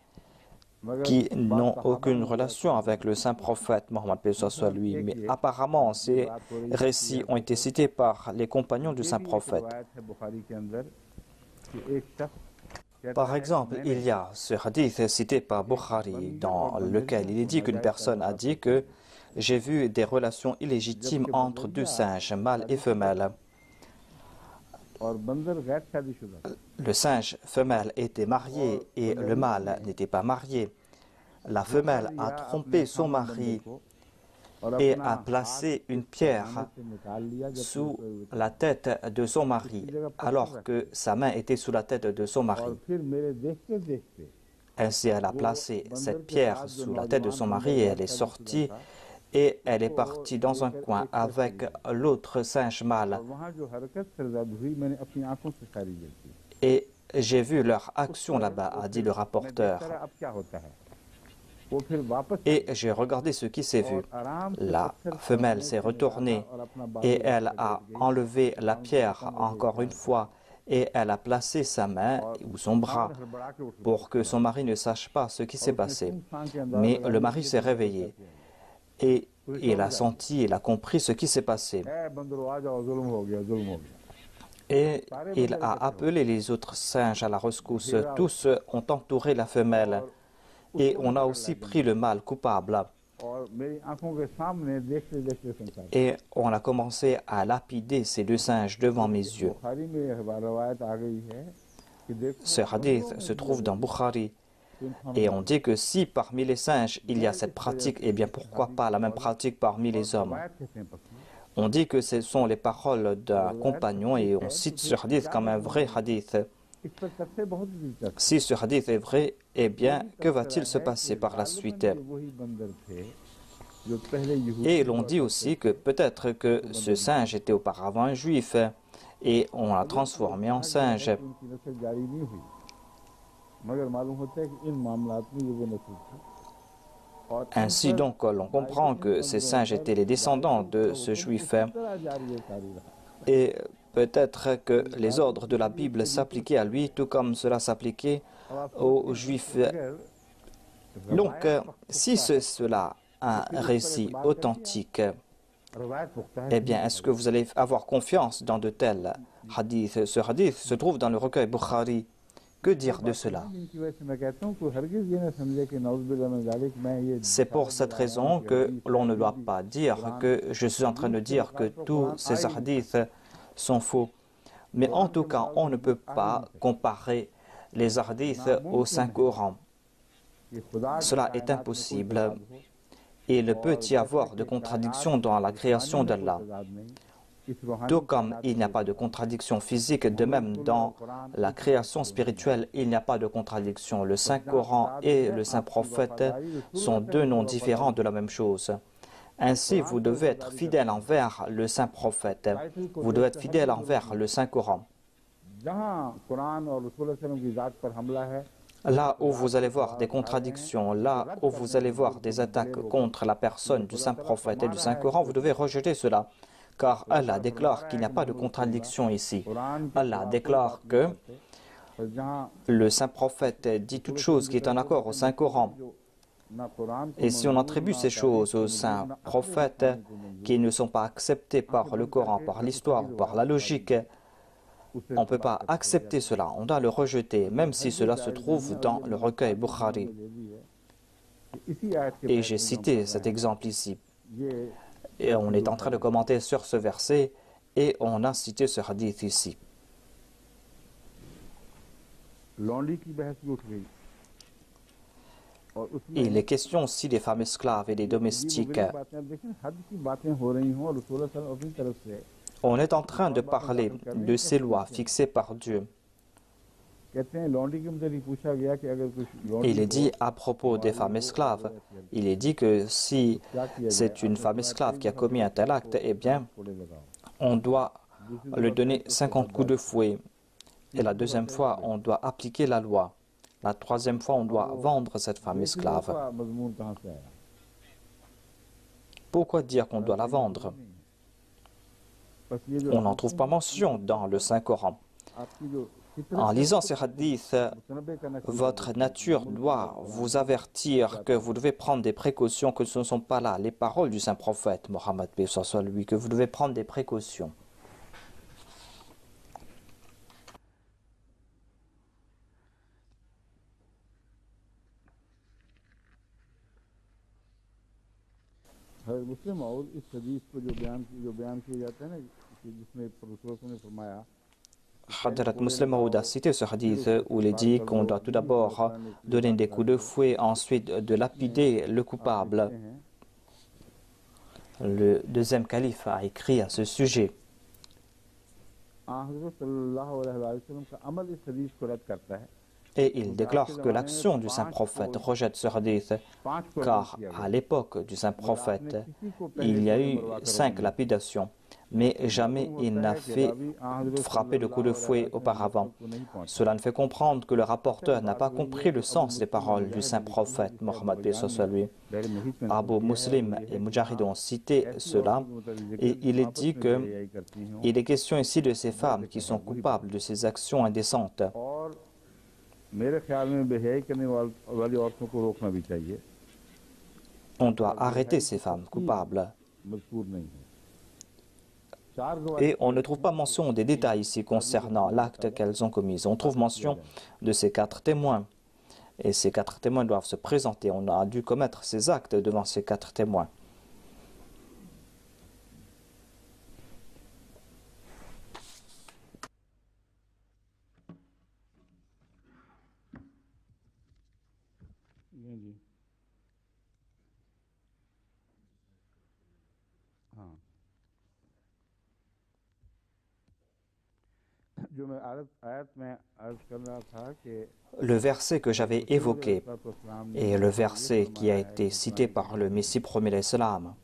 qui n'ont aucune relation avec le saint prophète Mohammed soit lui, mais apparemment ces récits ont été cités par les compagnons du saint prophète. Par exemple, il y a ce hadith cité par Bukhari dans lequel il est dit qu'une personne a dit que j'ai vu des relations illégitimes entre deux singes, mâle et femelle. Le singe femelle était marié et le mâle n'était pas marié. La femelle a trompé son mari et a placé une pierre sous la tête de son mari, alors que sa main était sous la tête de son mari. Ainsi, elle a placé cette pierre sous la tête de son mari et elle est sortie et elle est partie dans un coin avec l'autre singe mâle. Et j'ai vu leur action là-bas, a dit le rapporteur. Et j'ai regardé ce qui s'est vu. La femelle s'est retournée et elle a enlevé la pierre encore une fois et elle a placé sa main ou son bras pour que son mari ne sache pas ce qui s'est passé. Mais le mari s'est réveillé et il a senti, il a compris ce qui s'est passé. Et il a appelé les autres singes à la rescousse. Tous ont entouré la femelle. Et on a aussi pris le mâle coupable. Et on a commencé à lapider ces deux singes devant mes yeux. Ce hadith se trouve dans Bukhari. Et on dit que si parmi les singes il y a cette pratique, eh bien pourquoi pas la même pratique parmi les hommes? On dit que ce sont les paroles d'un compagnon et on cite ce hadith comme un vrai hadith. Si ce hadith est vrai, eh bien, que va-t-il se passer par la suite? Et l'on dit aussi que peut-être que ce singe était auparavant un juif et on l'a transformé en singe. Ainsi donc, l'on comprend que ces singes étaient les descendants de ce juif. Et peut-être que les ordres de la Bible s'appliquaient à lui, tout comme cela s'appliquait aux Juifs. Donc, si c'est cela un récit authentique, eh bien, est-ce que vous allez avoir confiance dans de tels hadiths? Ce hadith se trouve dans le recueil Bukhari. Que dire de cela? C'est pour cette raison que l'on ne doit pas dire que je suis en train de dire que tous ces hadiths sont faux. Mais en tout cas, on ne peut pas comparer les hadiths au Saint-Coran. Cela est impossible. Il ne peut y avoir de contradiction dans la création d'Allah. Tout comme il n'y a pas de contradiction physique, de même dans la création spirituelle, il n'y a pas de contradiction. Le Saint-Coran et le Saint-Prophète sont deux noms différents de la même chose. Ainsi, vous devez être fidèle envers le Saint-Prophète. Vous devez être fidèle envers le Saint-Coran. Là où vous allez voir des contradictions, là où vous allez voir des attaques contre la personne du Saint-Prophète et du Saint-Coran, vous devez rejeter cela. Car Allah déclare qu'il n'y a pas de contradiction ici. Allah déclare que le Saint-Prophète dit toute chose qui est en accord au Saint-Coran. Et si on attribue ces choses aux saints prophètes qui ne sont pas acceptés par le Coran, par l'histoire, par la logique, on ne peut pas accepter cela, on doit le rejeter, même si cela se trouve dans le recueil Bukhari. Et j'ai cité cet exemple ici. Et on est en train de commenter sur ce verset et on a cité ce hadith ici. Il est question aussi des femmes esclaves et des domestiques. On est en train de parler de ces lois fixées par Dieu. Il est dit à propos des femmes esclaves, il est dit que si c'est une femme esclave qui a commis un tel acte, eh bien, on doit lui donner 50 coups de fouet. Et la deuxième fois, on doit appliquer la loi. La troisième fois, on doit vendre cette femme esclave. Pourquoi dire qu'on doit la vendre? On n'en trouve pas mention dans le Saint-Coran. En lisant ces hadiths, votre nature doit vous avertir que vous devez prendre des précautions, que ce ne sont pas là les paroles du Saint-Prophète, Mohammed B. lui, que vous devez prendre des précautions. Hadrat Muslim Maud a cité ce hadith où il est dit qu'on doit tout d'abord donner des coups de fouet, ensuite de lapider le coupable. Le deuxième calife a écrit à ce sujet. Et il déclare que l'action du saint prophète rejette ce hadith, car à l'époque du saint prophète, il y a eu 5 lapidations, mais jamais il n'a fait frapper de coups de fouet auparavant. Cela ne fait comprendre que le rapporteur n'a pas compris le sens des paroles du saint prophète Mohammed lui. Abu Muslim et Mujahid ont cité cela, et il est dit qu'il est question ici de ces femmes qui sont coupables de ces actions indécentes. On doit arrêter ces femmes coupables. Et on ne trouve pas mention des détails ici concernant l'acte qu'elles ont commis. On trouve mention de ces 4 témoins. Et ces 4 témoins doivent se présenter. On a dû commettre ces actes devant ces 4 témoins. Le verset que j'avais évoqué est le verset qui a été cité par le Messie premier l'Islam,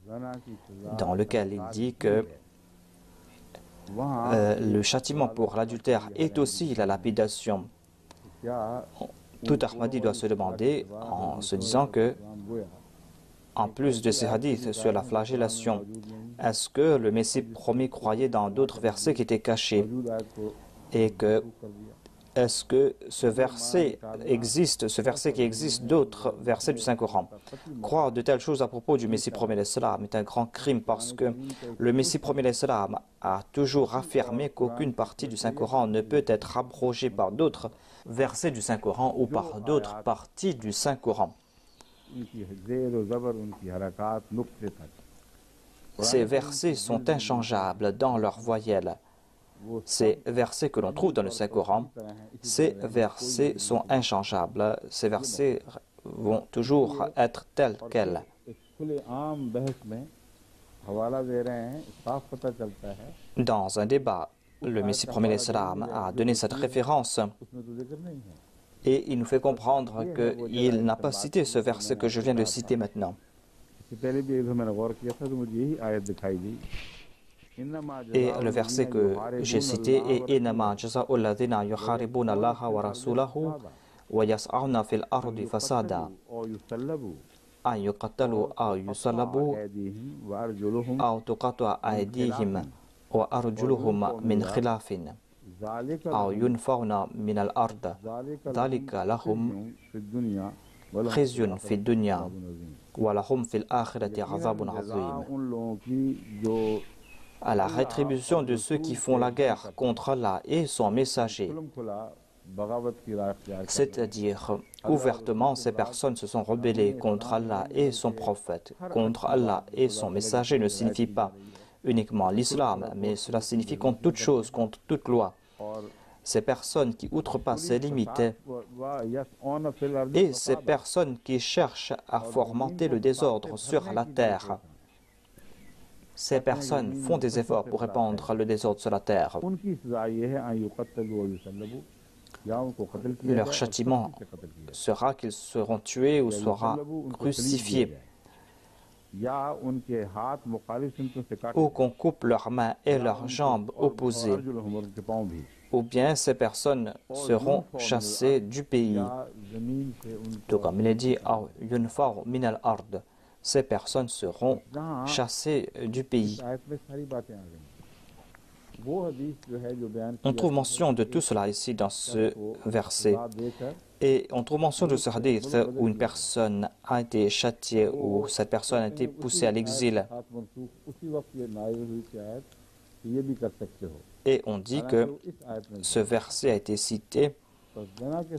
dans lequel il dit que le châtiment pour l'adultère est aussi la lapidation. Tout Ahmadi doit se demander en se disant que, en plus de ces hadiths sur la flagellation, est-ce que le Messie premier croyait dans d'autres versets qui étaient cachés? Et que est-ce que ce verset qui existe d'autres versets du Saint-Coran? Croire de telles choses à propos du Messie premier l'Islam est un grand crime parce que le Messie premier l'Islam a toujours affirmé qu'aucune partie du Saint-Coran ne peut être abrogée par d'autres versets du Saint-Coran ou par d'autres parties du Saint-Coran. Ces versets sont inchangeables dans leurs voyelles. Ces versets que l'on trouve dans le Saint-Coran, ces versets sont inchangeables. Ces versets vont toujours être tels quels. Dans un débat, le Messie premier l'Islam a donné cette référence et il nous fait comprendre qu'il n'a pas cité ce verset que je viens de citer maintenant. Et le verset que j'ai cité est Innama jaza'u alladhina yuharibuna Allaha wa rasulahu wa yas'auna fil ardi fasada an yuqattalu aw yusallabu aw tuqatta aydihim wa arjuluhum min khilafin aw yunfawna min al-ard dhalika lahum khizyun fi dunya wa lahum fil akhirati 'adhabun 'azim. À la rétribution de ceux qui font la guerre contre Allah et son messager. C'est-à-dire, ouvertement, ces personnes se sont rebellées contre Allah et son prophète. Contre Allah et son messager ne signifie pas uniquement l'islam, mais cela signifie contre toute chose, contre toute loi. Ces personnes qui outrepassent ces limites et ces personnes qui cherchent à fomenter le désordre sur la terre. Ces personnes font des efforts pour répandre le désordre sur la terre. Leur châtiment sera qu'ils seront tués ou seront crucifiés, ou qu'on coupe leurs mains et leurs jambes opposées, ou bien ces personnes seront chassées du pays. Tout comme il est dit, ces personnes seront chassées du pays. On trouve mention de tout cela ici dans ce verset. Et on trouve mention de ce hadith où une personne a été châtiée, où cette personne a été poussée à l'exil. Et on dit que ce verset a été cité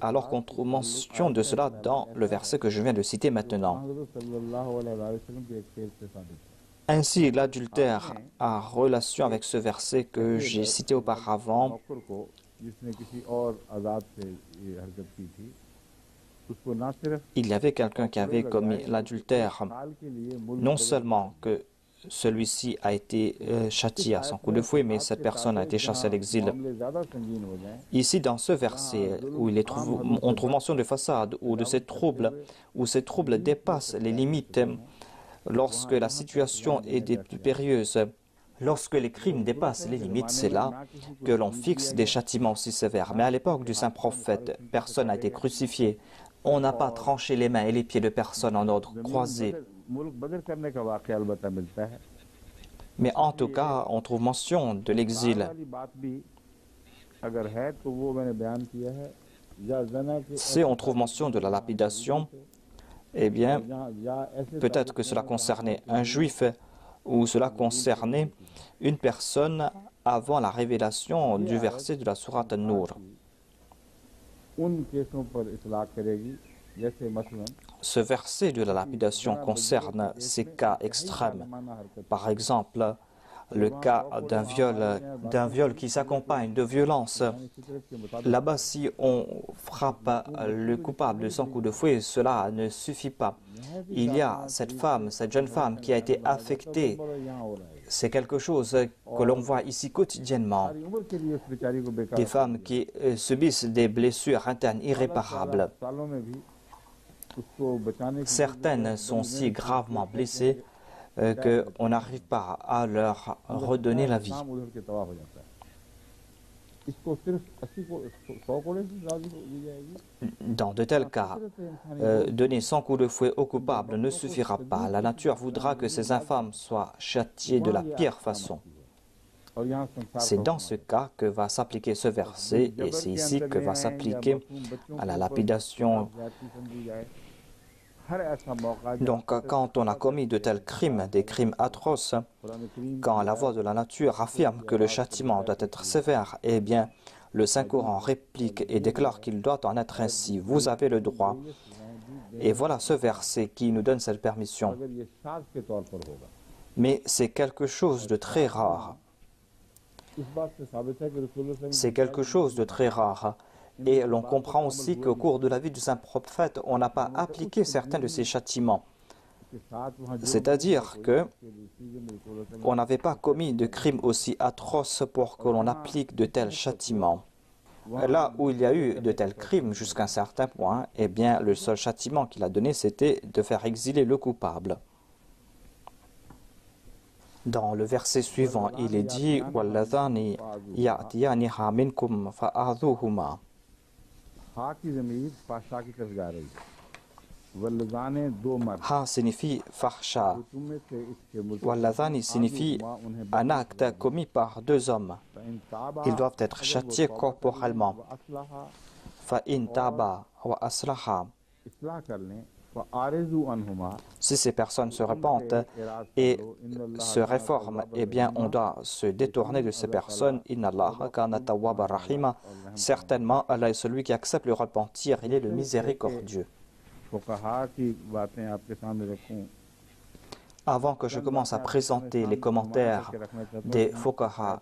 alors qu'on trouve mention de cela dans le verset que je viens de citer maintenant. Ainsi, l'adultère a relation avec ce verset que j'ai cité auparavant. Il y avait quelqu'un qui avait commis l'adultère, non seulement que celui-ci a été châtié à 100 coups de fouet, mais cette personne a été chassée à l'exil. Ici, dans ce verset, où on trouve mention de façade ou de ces troubles, où ces troubles dépassent les limites, lorsque la situation est des plus périlleuse, lorsque les crimes dépassent les limites, c'est là que l'on fixe des châtiments aussi sévères. Mais à l'époque du saint prophète, personne n'a été crucifié. On n'a pas tranché les mains et les pieds de personne en ordre croisé. Mais en tout cas, on trouve mention de l'exil. Si on trouve mention de la lapidation, eh bien, peut-être que cela concernait un juif ou cela concernait une personne avant la révélation du verset de la sourate An-Nur. Ce verset de la lapidation concerne ces cas extrêmes. Par exemple, le cas d'un viol qui s'accompagne de violence. Là-bas, si on frappe le coupable de 100 coups de fouet, cela ne suffit pas. Il y a cette femme, cette jeune femme qui a été affectée. C'est quelque chose que l'on voit ici quotidiennement. Des femmes qui subissent des blessures internes irréparables. Certaines sont si gravement blessées qu'on n'arrive pas à leur redonner la vie. Dans de tels cas, donner 100 coups de fouet au coupable ne suffira pas. La nature voudra que ces infâmes soient châtiées de la pire façon. C'est dans ce cas que va s'appliquer ce verset et c'est ici que va s'appliquer à la lapidation. Donc, quand on a commis de tels crimes, des crimes atroces, quand la voix de la nature affirme que le châtiment doit être sévère, eh bien, le Saint-Coran réplique et déclare qu'il doit en être ainsi. Vous avez le droit. Et voilà ce verset qui nous donne cette permission. Mais c'est quelque chose de très rare. C'est quelque chose de très rare. Et l'on comprend aussi qu'au cours de la vie du saint prophète, on n'a pas appliqué certains de ces châtiments. C'est-à-dire qu'on n'avait pas commis de crimes aussi atroces pour que l'on applique de tels châtiments. Là où il y a eu de tels crimes jusqu'à un certain point, eh bien, le seul châtiment qu'il a donné, c'était de faire exiler le coupable. Dans le verset suivant, il est dit « Walladhani ya'tiyaniha minkum fa'adhuhuma » Ha signifie fahsha. Walladhani signifie un acte commis par deux hommes. Ils doivent être châtiés corporellement. Fa'in taba wa aslaha. Si ces personnes se repentent et se réforment, eh bien, on doit se détourner de ces personnes. Inna Allaha kana tawwaba rahima. Certainement, Allah est celui qui accepte le repentir. Il est le miséricordieux. Avant que je commence à présenter les commentaires des Fuqaha,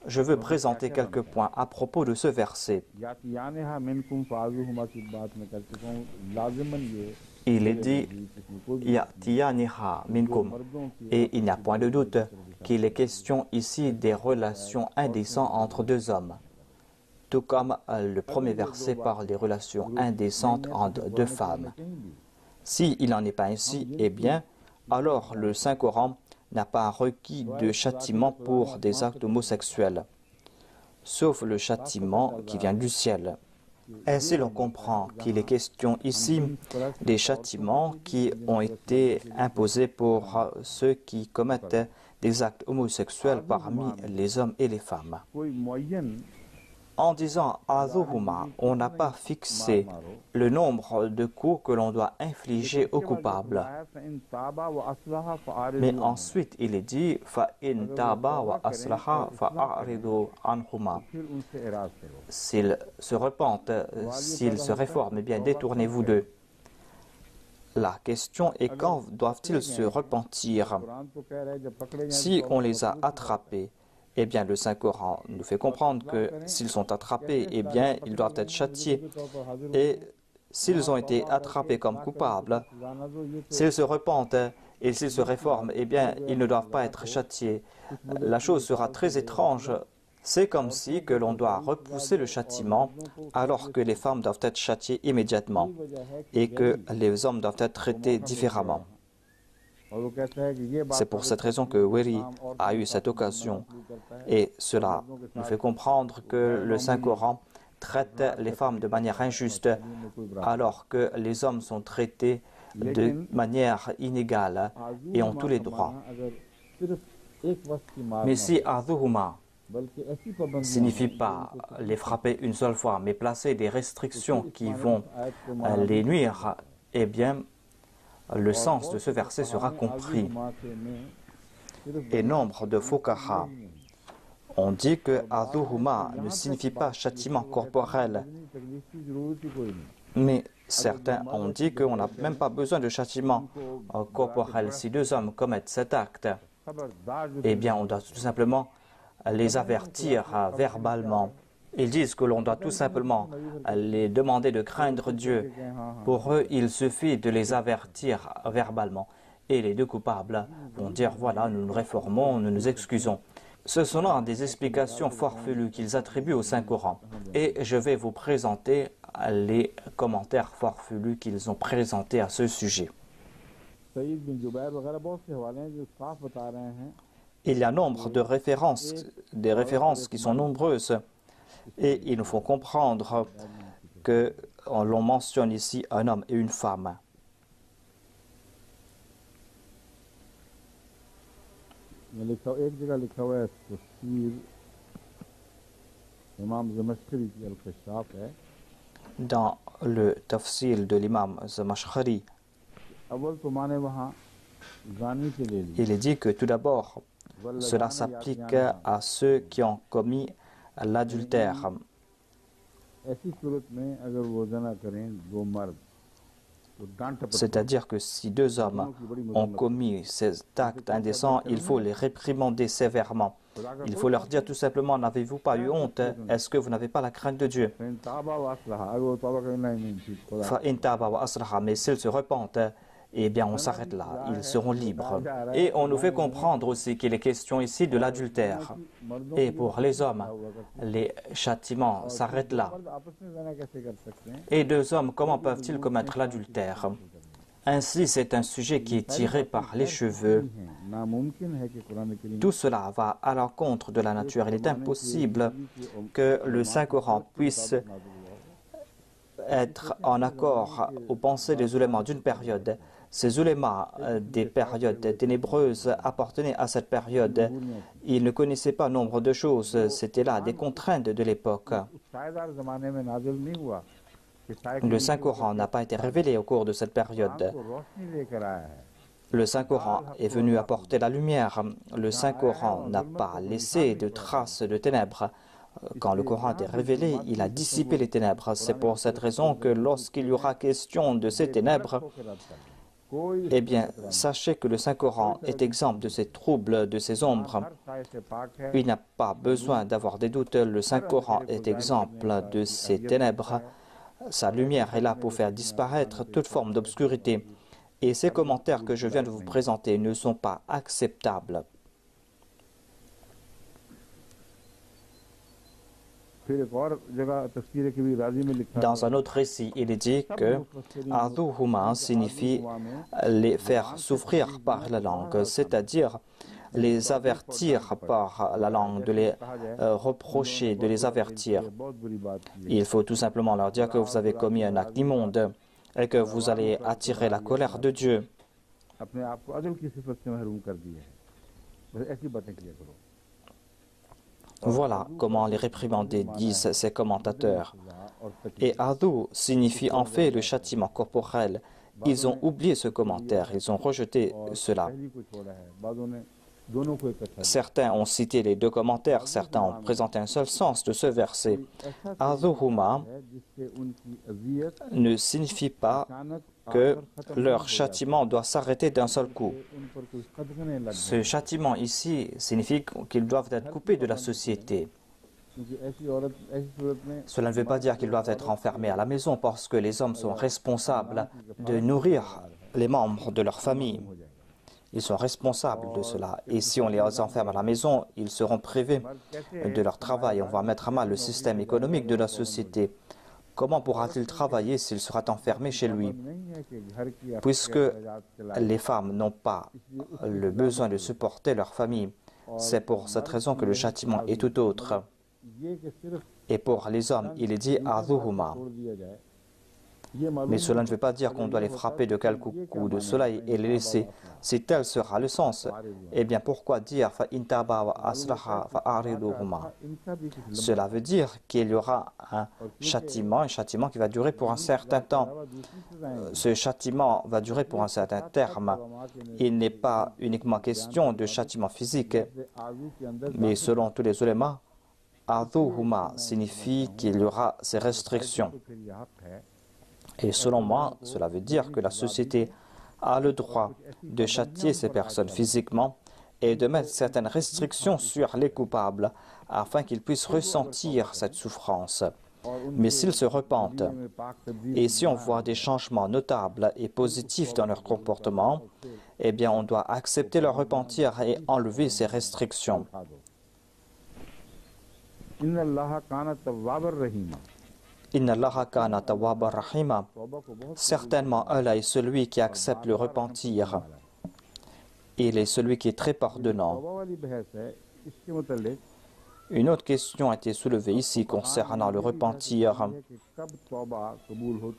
je veux présenter quelques points à propos de ce verset. Il est dit Ya'tiyaniha minkum. Et il n'y a point de doute qu'il est question ici des relations indécentes entre deux hommes. Tout comme le premier verset parle des relations indécentes entre deux femmes. S'il n'en est pas ainsi, eh bien, alors le Saint-Coran n'a pas requis de châtiment pour des actes homosexuels, sauf le châtiment qui vient du ciel. Ainsi, l'on comprend qu'il est question ici des châtiments qui ont été imposés pour ceux qui commettent des actes homosexuels parmi les hommes et les femmes. En disant « Adhuhuma », on n'a pas fixé le nombre de coups que l'on doit infliger au coupable. Mais ensuite, il est dit « Fa'in taba wa aslaha fa'aridu anhuma ». S'ils se repentent, s'ils se réforment, eh bien détournez-vous d'eux. La question est quand doivent-ils se repentir? Si on les a attrapés, eh bien, le Saint-Coran nous fait comprendre que s'ils sont attrapés, eh bien, ils doivent être châtiés. Et s'ils ont été attrapés comme coupables, s'ils se repentent, Et s'ils se réforment, eh bien, ils ne doivent pas être châtiés. La chose sera très étrange. C'est comme si que l'on doit repousser le châtiment alors que les femmes doivent être châtiées immédiatement et que les hommes doivent être traités différemment. C'est pour cette raison que Weri a eu cette occasion et cela nous fait comprendre que le Saint-Coran traite les femmes de manière injuste alors que les hommes sont traités de manière inégale et ont tous les droits. Mais si Azuhuma ne signifie pas les frapper une seule fois, mais placer des restrictions qui vont les nuire, eh bien, le sens de ce verset sera compris. Et nombre de fuqaha ont dit que Azuhuma ne signifie pas châtiment corporel, mais certains ont dit qu'on n'a même pas besoin de châtiment corporel. Si deux hommes commettent cet acte, eh bien, on doit tout simplement les avertir verbalement. Ils disent que l'on doit tout simplement les demander de craindre Dieu. Pour eux, il suffit de les avertir verbalement. Et les deux coupables vont dire, voilà, nous nous réformons, nous nous excusons. Ce sont là des explications farfelues qu'ils attribuent au Saint-Coran. Et je vais vous présenter les commentaires farfelus qu'ils ont présentés à ce sujet. Il y a nombre de références, des références qui sont nombreuses. Et il nous faut comprendre que l'on mentionne ici un homme et une femme. Dans le tafsil de l'imam Zamashkhari, il est dit que tout d'abord, cela s'applique à ceux qui ont commis l'adultère. C'est-à-dire que si deux hommes ont commis cet acte indécent, il faut les réprimander sévèrement. Il faut leur dire tout simplement, n'avez-vous pas eu honte? Est-ce que vous n'avez pas la crainte de Dieu? Mais s'ils se repentent, eh bien on s'arrête là, ils seront libres. Et on nous fait comprendre aussi qu'il est question ici de l'adultère. Et pour les hommes, les châtiments s'arrêtent là. Et deux hommes, comment peuvent-ils commettre l'adultère? Ainsi, c'est un sujet qui est tiré par les cheveux. Tout cela va à l'encontre de la nature. Il est impossible que le Saint-Coran puisse être en accord aux pensées des ulémas d'une période. Ces ulémas des périodes ténébreuses appartenaient à cette période. Ils ne connaissaient pas nombre de choses. C'était là des contraintes de l'époque. Le Saint-Coran n'a pas été révélé au cours de cette période. Le Saint-Coran est venu apporter la lumière. Le Saint-Coran n'a pas laissé de traces de ténèbres. Quand le Coran est révélé, il a dissipé les ténèbres. C'est pour cette raison que lorsqu'il y aura question de ces ténèbres, eh bien, sachez que le Saint-Coran est exempt de ces troubles, de ces ombres. Il n'y a pas besoin d'avoir des doutes. Le Saint-Coran est exempt de ces ténèbres. Sa lumière est là pour faire disparaître toute forme d'obscurité. Et ces commentaires que je viens de vous présenter ne sont pas acceptables. Dans un autre récit, il est dit que Azuhuma signifie les faire souffrir par la langue, c'est-à-dire les avertir par la langue, de les reprocher, de les avertir. Il faut tout simplement leur dire que vous avez commis un acte immonde et que vous allez attirer la colère de Dieu. Voilà comment les réprimandés disent ces commentateurs. Et Adu signifie en fait le châtiment corporel. Ils ont oublié ce commentaire, ils ont rejeté cela. Certains ont cité les deux commentaires, certains ont présenté un seul sens de ce verset. Azuhuma ne signifie pas que leur châtiment doit s'arrêter d'un seul coup. Ce châtiment ici signifie qu'ils doivent être coupés de la société. Cela ne veut pas dire qu'ils doivent être enfermés à la maison parce que les hommes sont responsables de nourrir les membres de leur famille. Ils sont responsables de cela. Et si on les enferme à la maison, ils seront privés de leur travail. On va mettre à mal le système économique de la société. Comment pourra-t-il travailler s'il sera enfermé chez lui? Puisque les femmes n'ont pas le besoin de supporter leur famille. C'est pour cette raison que le châtiment est tout autre. Et pour les hommes, il est dit « Adhuhuma ». Mais cela ne veut pas dire qu'on doit les frapper de quelques coups de soleil et les laisser. Si tel sera le sens, eh bien pourquoi dire « Fa'intaba wa aslaha fa'ariduhuma » Cela veut dire qu'il y aura un châtiment qui va durer pour un certain temps. Ce châtiment va durer pour un certain terme. Il n'est pas uniquement question de châtiment physique, mais selon tous les ulémas, « Adhuhuma » signifie qu'il y aura ces restrictions. Et selon moi, cela veut dire que la société a le droit de châtier ces personnes physiquement et de mettre certaines restrictions sur les coupables afin qu'ils puissent ressentir cette souffrance. Mais s'ils se repentent et si on voit des changements notables et positifs dans leur comportement, eh bien on doit accepter leur repentir et enlever ces restrictions. Inna Allaha kana tawwabar rahima. Certainement, Allah est celui qui accepte le repentir. Il est celui qui est très pardonnant. Une autre question a été soulevée ici concernant le repentir.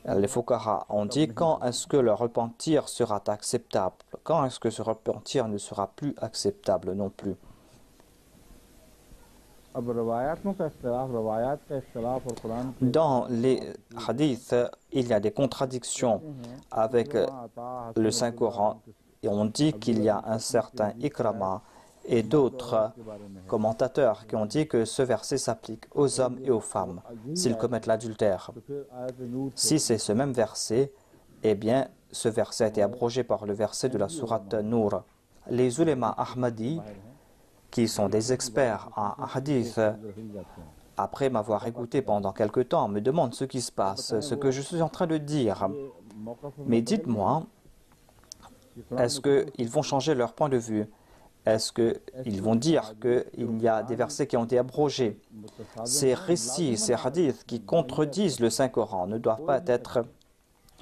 Les fuqaha ont dit quand est-ce que le repentir sera acceptable? Quand est-ce que ce repentir ne sera plus acceptable non plus? Dans les hadiths, il y a des contradictions avec le Saint-Coran et on dit qu'il y a un certain Ikrama et d'autres commentateurs qui ont dit que ce verset s'applique aux hommes et aux femmes s'ils commettent l'adultère. Si c'est ce même verset, eh bien ce verset a été abrogé par le verset de la sourate Nour. Les ulémas ahmadis qui sont des experts en hadith, après m'avoir écouté pendant quelque temps, me demandent ce qui se passe, ce que je suis en train de dire. Mais dites-moi, est-ce qu'ils vont changer leur point de vue? Est-ce qu'ils vont dire qu'il y a des versets qui ont été abrogés? Ces récits, ces hadiths qui contredisent le Saint-Coran ne doivent pas être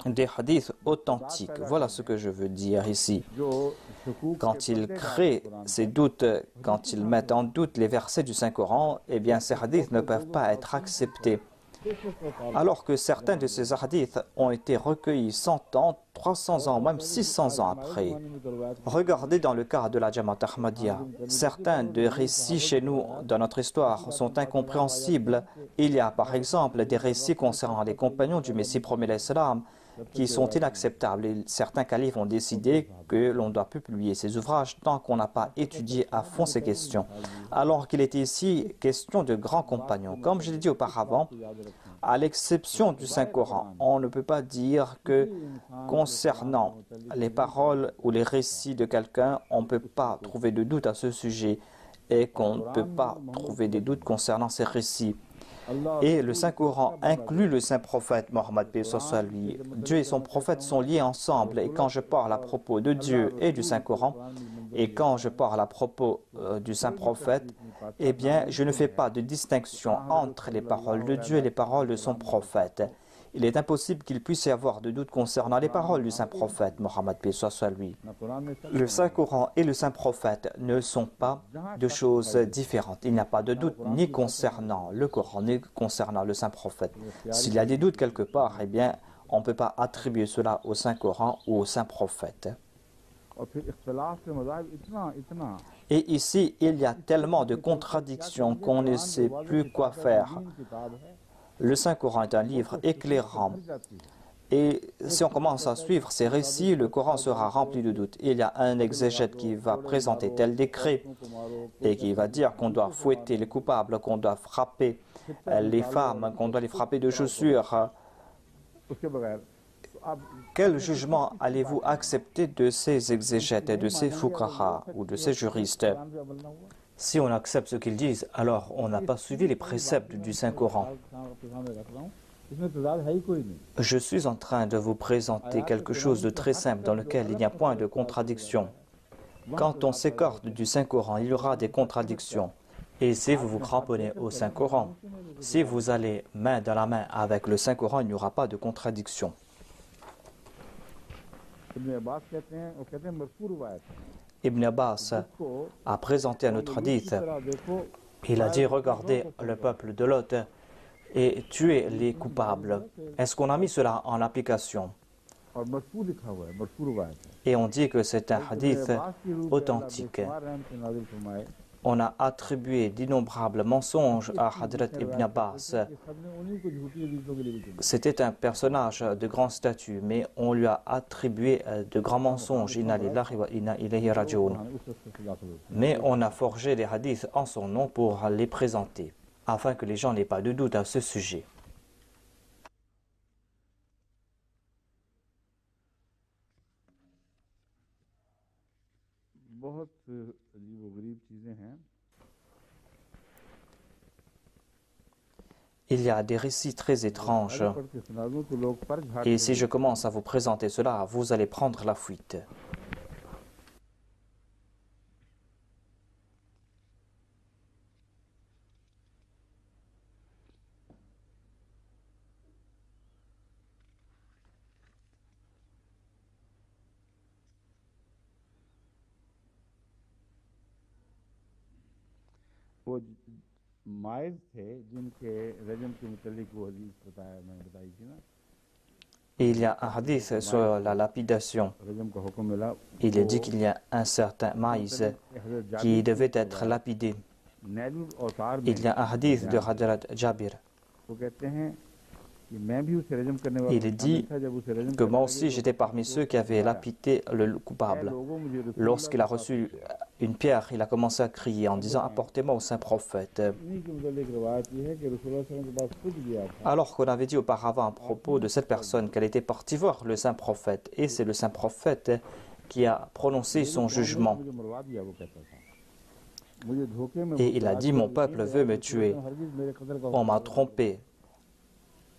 des hadiths authentiques. Voilà ce que je veux dire ici. Quand ils créent ces doutes, quand ils mettent en doute les versets du Saint-Coran, eh bien ces hadiths ne peuvent pas être acceptés. Alors que certains de ces hadiths ont été recueillis 100 ans, 300 ans, même 600 ans après. Regardez dans le cas de la Jamaat Ahmadiyya. Certains des récits chez nous, dans notre histoire, sont incompréhensibles. Il y a par exemple des récits concernant les compagnons du Messie premier l'Islam qui sont inacceptables. Et certains califes ont décidé que l'on doit publier ces ouvrages tant qu'on n'a pas étudié à fond ces questions. Alors qu'il était ici question de grands compagnons. Comme je l'ai dit auparavant, à l'exception du Saint-Coran, on ne peut pas dire que concernant les paroles ou les récits de quelqu'un, on ne peut pas trouver de doute à ce sujet et qu'on ne peut pas trouver des doutes concernant ces récits. Et le Saint-Coran inclut le Saint-Prophète Mohammed p.s.a. lui. Dieu et son prophète sont liés ensemble. Et quand je parle à propos de Dieu et du Saint-Coran, et quand je parle à propos du Saint-Prophète, eh bien, je ne fais pas de distinction entre les paroles de Dieu et les paroles de son prophète. Il est impossible qu'il puisse y avoir de doute concernant les paroles du Saint-Prophète Mohammed p.s.a. lui. Le Saint-Coran et le Saint-Prophète ne sont pas deux choses différentes. Il n'y a pas de doute ni concernant le Coran, ni concernant le Saint-Prophète. S'il y a des doutes quelque part, eh bien, on ne peut pas attribuer cela au Saint-Coran ou au Saint-Prophète. Et ici, il y a tellement de contradictions qu'on ne sait plus quoi faire. Le Saint-Coran est un livre éclairant. Et si on commence à suivre ces récits, le Coran sera rempli de doutes. Il y a un exégète qui va présenter tel décret et qui va dire qu'on doit fouetter les coupables, qu'on doit frapper les femmes, qu'on doit les frapper de chaussures. Quel jugement allez-vous accepter de ces exégètes et de ces fuqaha ou de ces juristes? Si on accepte ce qu'ils disent, alors on n'a pas suivi les préceptes du Saint-Coran. Je suis en train de vous présenter quelque chose de très simple dans lequel il n'y a point de contradiction. Quand on s'écarte du Saint-Coran, il y aura des contradictions. Et si vous vous cramponnez au Saint-Coran, si vous allez main dans la main avec le Saint-Coran, il n'y aura pas de contradiction. Ibn Abbas a présenté un autre hadith. Il a dit, regardez le peuple de Lot et tuez les coupables. Est-ce qu'on a mis cela en application? Et on dit que c'est un hadith authentique. On a attribué d'innombrables mensonges à Hadrat Ibn Abbas. C'était un personnage de grand statut, mais on lui a attribué de grands mensonges. Inna lillahi wa inna ilayhi raji'un. Mais on a forgé les hadiths en son nom pour les présenter, afin que les gens n'aient pas de doute à ce sujet. Il y a des récits très étranges et si je commence à vous présenter cela, vous allez prendre la fuite. Et il y a un hadith sur la lapidation. Il est dit qu'il y a un certain maïs qui devait être lapidé. Il y a un hadith de Hadrat Jabir. Il est dit que moi aussi j'étais parmi ceux qui avaient lapidé le coupable. Lorsqu'il a reçu une pierre, il a commencé à crier en disant « Apportez-moi au saint prophète ». Alors qu'on avait dit auparavant à propos de cette personne qu'elle était partie voir le saint prophète. Et c'est le saint prophète qui a prononcé son jugement. Et il a dit « Mon peuple veut me tuer. On m'a trompé. »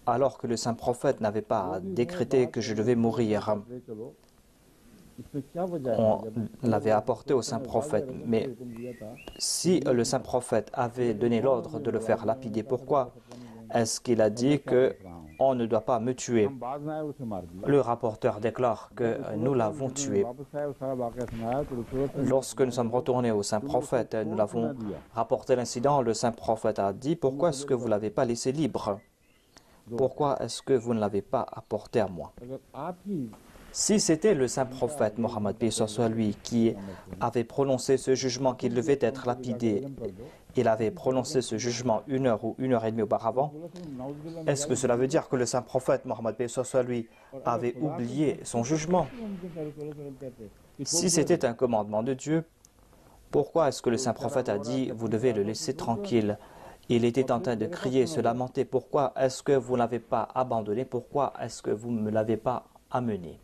Alors que le saint prophète n'avait pas décrété que je devais mourir. On l'avait apporté au saint prophète. Mais si le saint prophète avait donné l'ordre de le faire lapider, pourquoi est-ce qu'il a dit qu'on ne doit pas me tuer? Le rapporteur déclare que nous l'avons tué. Lorsque nous sommes retournés au saint prophète, nous l'avons rapporté l'incident, le saint prophète a dit « Pourquoi est-ce que vous ne l'avez pas laissé libre ? Pourquoi est-ce que vous ne l'avez pas apporté à moi ?» Si c'était le saint prophète Mohammed paix soit lui qui avait prononcé ce jugement qu'il devait être lapidé, il avait prononcé ce jugement 1 heure ou 1 heure et demie auparavant, est-ce que cela veut dire que le saint prophète Mohammed paix soit lui avait oublié son jugement? Si c'était un commandement de Dieu, pourquoi est-ce que le saint prophète a dit « Vous devez le laisser tranquille » ? Il était en train de crier, se lamenter. Pourquoi est-ce que vous ne l'avez pas abandonné? Pourquoi est-ce que vous ne me l'avez pas amené?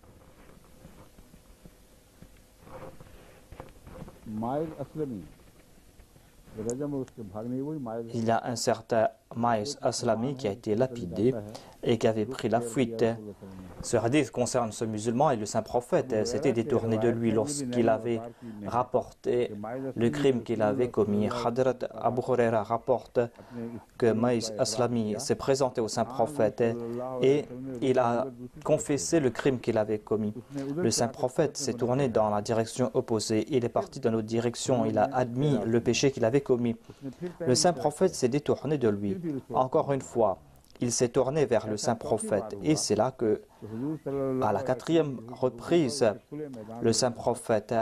Il y a un certain Maïs Aslami qui a été lapidé et qui avait pris la fuite. Ce hadith concerne ce musulman et le saint prophète s'était détourné de lui lorsqu'il avait rapporté le crime qu'il avait commis. Hadrat Abu Huraira rapporte que Maïs Aslami s'est présenté au saint prophète et il a confessé le crime qu'il avait commis. Le saint prophète s'est tourné dans la direction opposée. Il est parti dans l'autre direction. Il a admis le péché qu'il avait commis. Le saint prophète s'est détourné de lui. Encore une fois, il s'est tourné vers le saint prophète et c'est là que, à la 4e reprise, le saint prophète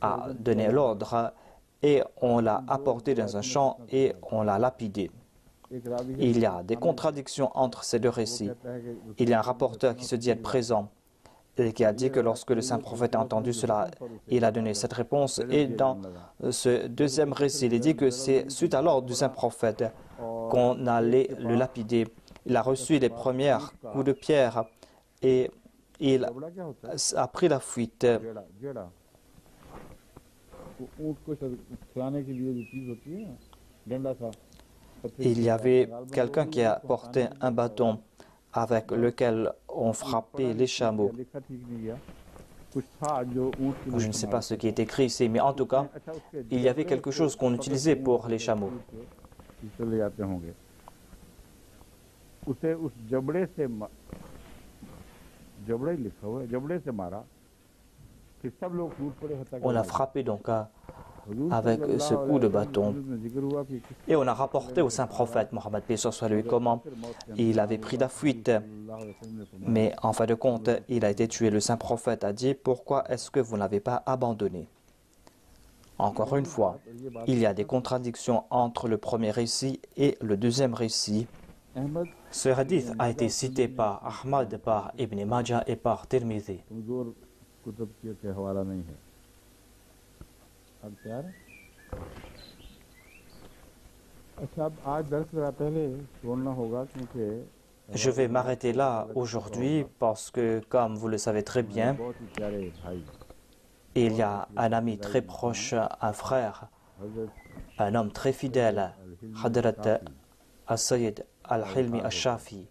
a donné l'ordre et on l'a apporté dans un champ et on l'a lapidé. Il y a des contradictions entre ces deux récits. Il y a un rapporteur qui se dit être présent et qui a dit que lorsque le saint prophète a entendu cela, il a donné cette réponse. Et dans ce deuxième récit, il est dit que c'est suite à l'ordre du saint prophète qu'on allait le lapider. Il a reçu les premiers coups de pierre et il a pris la fuite. Il y avait quelqu'un qui a porté un bâton avec lequel on frappait les chameaux. कुछ था जो ऊँट के लिए Je ne sais pas इस्तेमाल ce qui est écrit ici, mais en tout cas, अच्छा उसके il y avait quelque chose qu'on utilisait pour les chameaux. जिससे ले जाते होंगे उसे उस जबड़े से जबड़े लिखा हुआ है जबड़े से मारा फिर सब लोग टूट पड़े हत्या On l'a frappé donc avec ce coup de bâton. Et on a rapporté au saint prophète Mohammed paix sur lui comment il avait pris la fuite. Mais en fin de compte, il a été tué. Le saint prophète a dit: pourquoi est-ce que vous n'avez pas abandonné? Encore une fois, il y a des contradictions entre le premier récit et le deuxième récit. Ce hadith a été cité par Ahmad, par Ibn Majah et par Tirmidhi. Je vais m'arrêter là aujourd'hui parce que, comme vous le savez très bien, il y a un ami très proche, un frère, un homme très fidèle, Hadrat As-Sayyid Al-Hilmi Al-Shafi,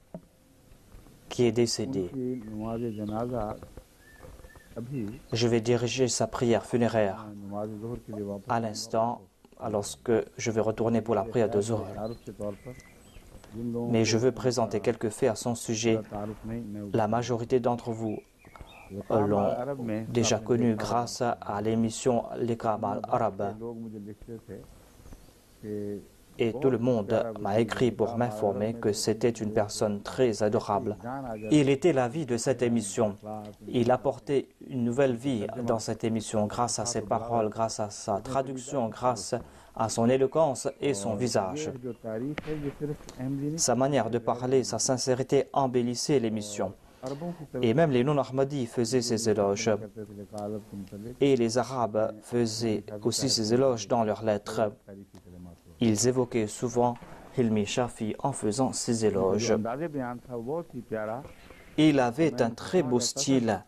qui est décédé. Je vais diriger sa prière funéraire à l'instant, lorsque je vais retourner pour la prière de Zuhr. Mais je veux présenter quelques faits à son sujet. La majorité d'entre vous l'ont déjà connu grâce à l'émission Liqam al-Arab. Et tout le monde m'a écrit pour m'informer que c'était une personne très adorable. Il était la vie de cette émission. Il apportait une nouvelle vie dans cette émission grâce à ses paroles, grâce à sa traduction, grâce à son éloquence et son visage. Sa manière de parler, sa sincérité embellissait l'émission. Et même les non-Ahmadis faisaient ses éloges. Et les Arabes faisaient aussi ses éloges dans leurs lettres. Ils évoquaient souvent Hilmi Shafi en faisant ses éloges. Il avait un très beau style.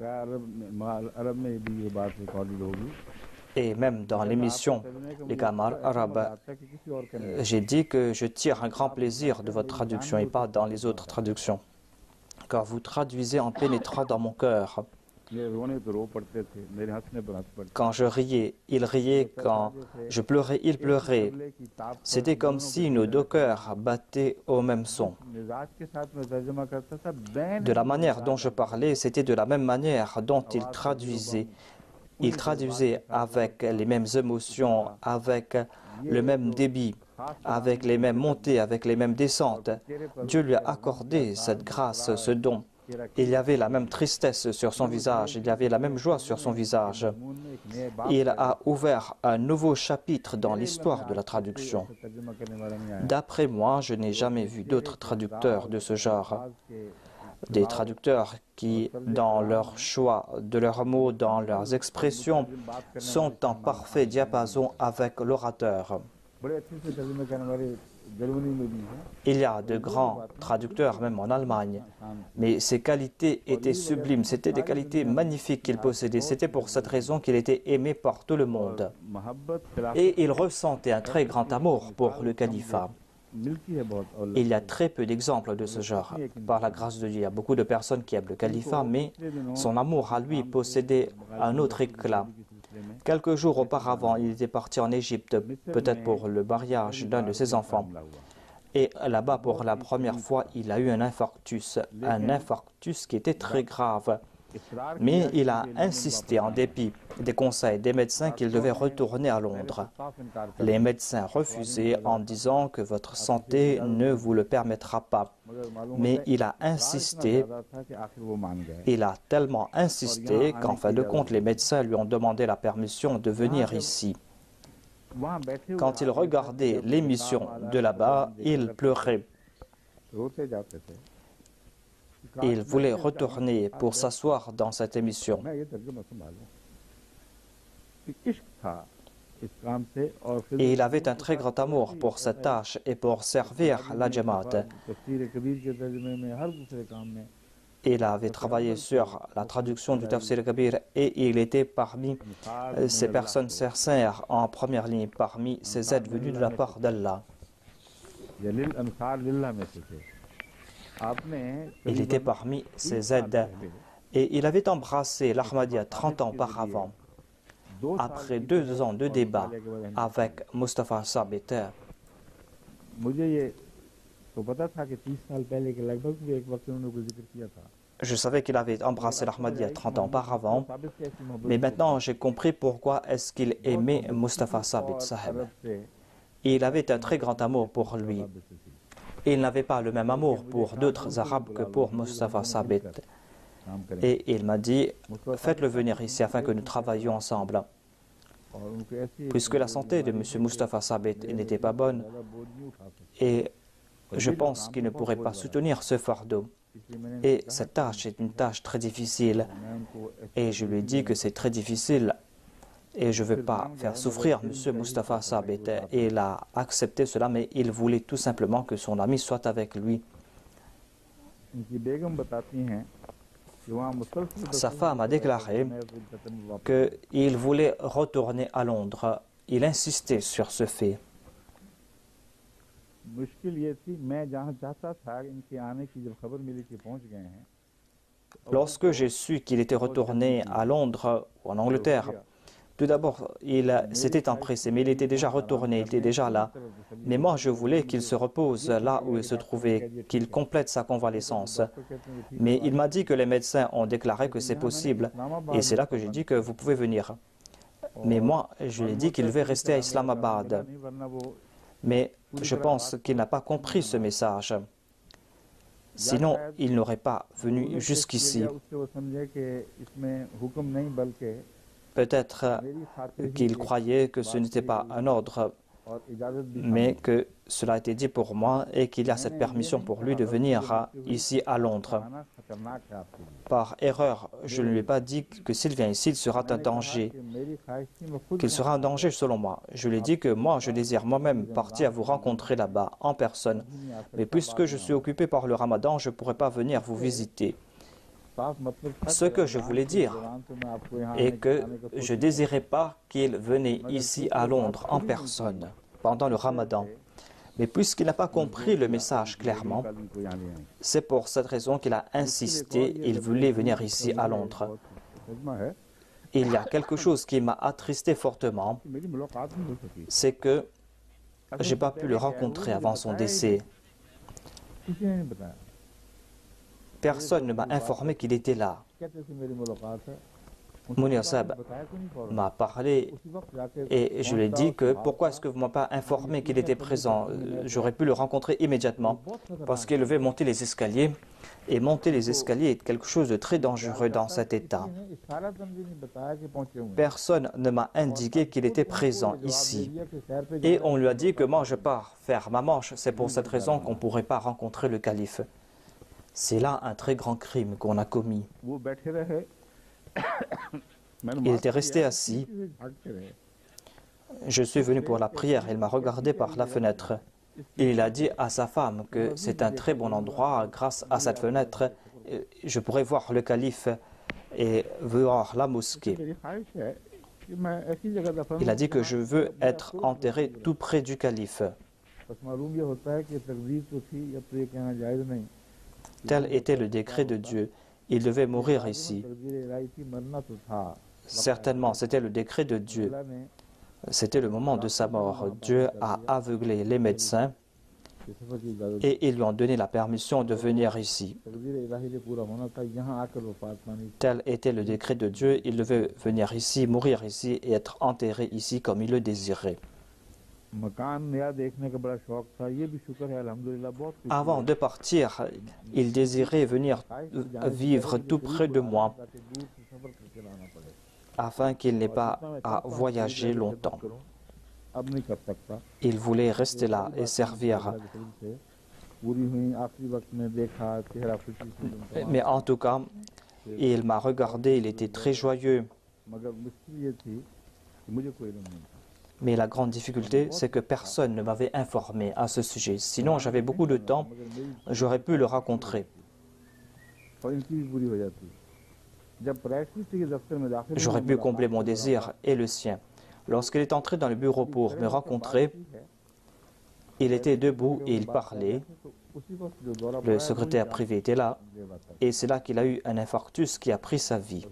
Et même dans l'émission Les Kamar Arabes, j'ai dit que je tire un grand plaisir de votre traduction et pas dans les autres traductions. Car vous traduisez en pénétrant dans mon cœur. Quand je riais, il riait. Quand je pleurais, il pleurait. C'était comme si nos deux cœurs battaient au même son. De la manière dont je parlais, c'était de la même manière dont il traduisait. Il traduisait avec les mêmes émotions, avec le même débit, avec les mêmes montées, avec les mêmes descentes. Dieu lui a accordé cette grâce, ce don. Il y avait la même tristesse sur son visage, il y avait la même joie sur son visage. Il a ouvert un nouveau chapitre dans l'histoire de la traduction. D'après moi, je n'ai jamais vu d'autres traducteurs de ce genre. Des traducteurs qui, dans leur choix de leurs mots, dans leurs expressions, sont en parfait diapason avec l'orateur. Il y a de grands traducteurs, même en Allemagne, mais ses qualités étaient sublimes, c'était des qualités magnifiques qu'il possédait. C'était pour cette raison qu'il était aimé par tout le monde. Et il ressentait un très grand amour pour le califat. Il y a très peu d'exemples de ce genre. Par la grâce de Dieu, il y a beaucoup de personnes qui aiment le califat, mais son amour à lui possédait un autre éclat. Quelques jours auparavant, il était parti en Égypte, peut-être pour le mariage d'un de ses enfants. Et là-bas, pour la première fois, il a eu un infarctus qui était très grave. Mais il a insisté, en dépit des conseils des médecins, qu'il devait retourner à Londres. Les médecins refusaient en disant que votre santé ne vous le permettra pas. Mais il a insisté, il a tellement insisté qu'en fin de compte, les médecins lui ont demandé la permission de venir ici. Quand il regardait l'émission de là-bas, il pleurait. Il voulait retourner pour s'asseoir dans cette émission. Et il avait un très grand amour pour cette tâche et pour servir la Jamaat. Il avait travaillé sur la traduction du Tafsir Kabir et il était parmi ces personnes sincères en première ligne, parmi ces aides venues de la part d'Allah. Il était parmi ces aides Et il avait embrassé l'Ahmadiyya 30 ans auparavant. Après 2 ans de débat avec Mustafa Sabit, je savais qu'il avait embrassé l'Ahmadiyya 30 ans auparavant, mais maintenant j'ai compris pourquoi est-ce qu'il aimait Mustafa Sabit Sahib. Il avait un très grand amour pour lui. Il n'avait pas le même amour pour d'autres Arabes que pour Mustafa Sabit. Et il m'a dit, faites-le venir ici afin que nous travaillions ensemble. Puisque la santé de M. Mustafa Sabit n'était pas bonne, et je pense qu'il ne pourrait pas soutenir ce fardeau. Et cette tâche est une tâche très difficile. Et je lui ai dit que c'est très difficile. Et je ne veux pas faire souffrir M. Mustafa Sabit. Et il a accepté cela, mais il voulait tout simplement que son ami soit avec lui. Sa femme a déclaré qu'il voulait retourner à Londres. Il insistait sur ce fait. Lorsque j'ai su qu'il était retourné à Londres ou en Angleterre, tout d'abord, il s'était empressé, mais il était déjà retourné, il était déjà là. Mais moi, je voulais qu'il se repose là où il se trouvait, qu'il complète sa convalescence. Mais il m'a dit que les médecins ont déclaré que c'est possible. Et c'est là que j'ai dit que vous pouvez venir. Mais moi, je lui ai dit qu'il devait rester à Islamabad. Mais je pense qu'il n'a pas compris ce message. Sinon, il n'aurait pas venu jusqu'ici. Peut-être qu'il croyait que ce n'était pas un ordre, mais que cela a été dit pour moi et qu'il y a cette permission pour lui de venir ici à Londres. Par erreur, je ne lui ai pas dit que s'il vient ici, il sera un danger, qu'il sera un danger selon moi. Je lui ai dit que moi, je désire moi-même partir vous rencontrer là-bas en personne, mais puisque je suis occupé par le Ramadan, je ne pourrai pas venir vous visiter. Ce que je voulais dire est que je ne désirais pas qu'il venait ici à Londres en personne pendant le Ramadan. Mais puisqu'il n'a pas compris le message clairement, c'est pour cette raison qu'il a insisté, il voulait venir ici à Londres. Il y a quelque chose qui m'a attristé fortement, c'est que je n'ai pas pu le rencontrer avant son décès. Personne ne m'a informé qu'il était là. Munir Sahib m'a parlé et je lui ai dit que pourquoi est-ce que vous ne m'avez pas informé qu'il était présent? J'aurais pu le rencontrer immédiatement parce qu'il devait monter les escaliers et monter les escaliers est quelque chose de très dangereux dans cet état. Personne ne m'a indiqué qu'il était présent ici et on lui a dit que moi je pars faire ma manche, c'est pour cette raison qu'on ne pourrait pas rencontrer le calife. C'est là un très grand crime qu'on a commis. Il était resté assis. Je suis venu pour la prière. Il m'a regardé par la fenêtre. Et il a dit à sa femme que c'est un très bon endroit. Grâce à cette fenêtre, je pourrais voir le calife et voir la mosquée. Il a dit que je veux être enterré tout près du calife. Tel était le décret de Dieu. Il devait mourir ici. Certainement, c'était le décret de Dieu. C'était le moment de sa mort. Dieu a aveuglé les médecins et ils lui ont donné la permission de venir ici. Tel était le décret de Dieu. Il devait venir ici, mourir ici et être enterré ici comme il le désirait. Avant de partir, il désirait venir vivre tout près de moi afin qu'il n'ait pas à voyager longtemps. Il voulait rester là et servir. Mais en tout cas, il m'a regardé, il était très joyeux. Mais la grande difficulté, c'est que personne ne m'avait informé à ce sujet. Sinon, j'avais beaucoup de temps, j'aurais pu le rencontrer. J'aurais pu combler mon désir et le sien. Lorsqu'il est entré dans le bureau pour me rencontrer, il était debout et il parlait. Le secrétaire privé était là et c'est là qu'il a eu un infarctus qui a pris sa vie.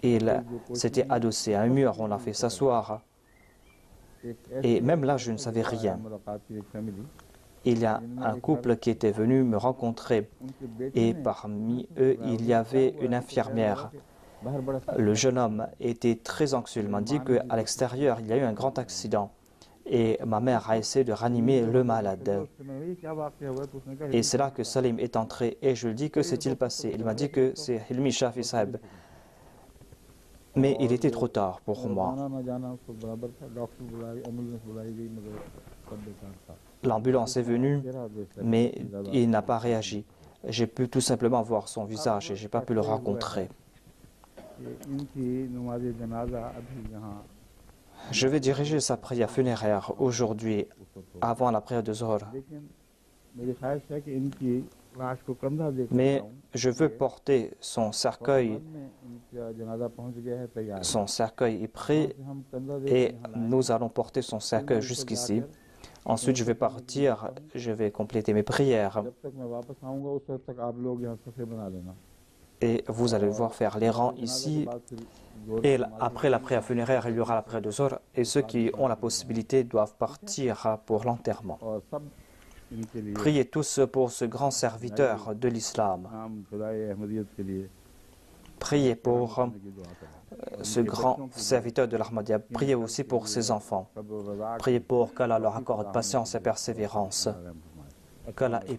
Il s'était adossé à un mur, on l'a fait s'asseoir. Et même là, je ne savais rien. Il y a un couple qui était venu me rencontrer et parmi eux, il y avait une infirmière. Le jeune homme était très anxieux. Il m'a dit qu'à l'extérieur, il y a eu un grand accident et ma mère a essayé de ranimer le malade. Et c'est là que Salim est entré et je lui dis que s'est-il passé. Il m'a dit que c'est Hilmi Shafi Saheb. Mais il était trop tard pour moi. L'ambulance est venue, mais il n'a pas réagi. J'ai pu tout simplement voir son visage et je n'ai pas pu le rencontrer. Je vais diriger sa prière funéraire aujourd'hui, avant la prière de Zohar. Mais je veux porter son cercueil. Son cercueil est prêt et nous allons porter son cercueil jusqu'ici. Ensuite, je vais partir, je vais compléter mes prières. Et vous allez voir faire les rangs ici. Et après la prière funéraire, il y aura la prière de Zohar. Et ceux qui ont la possibilité doivent partir pour l'enterrement. Priez tous pour ce grand serviteur de l'islam. Priez pour ce grand serviteur de l'Ahmadiyya. Priez aussi pour ses enfants. Priez pour qu'Allah leur accorde patience et persévérance. Qu'Allah ait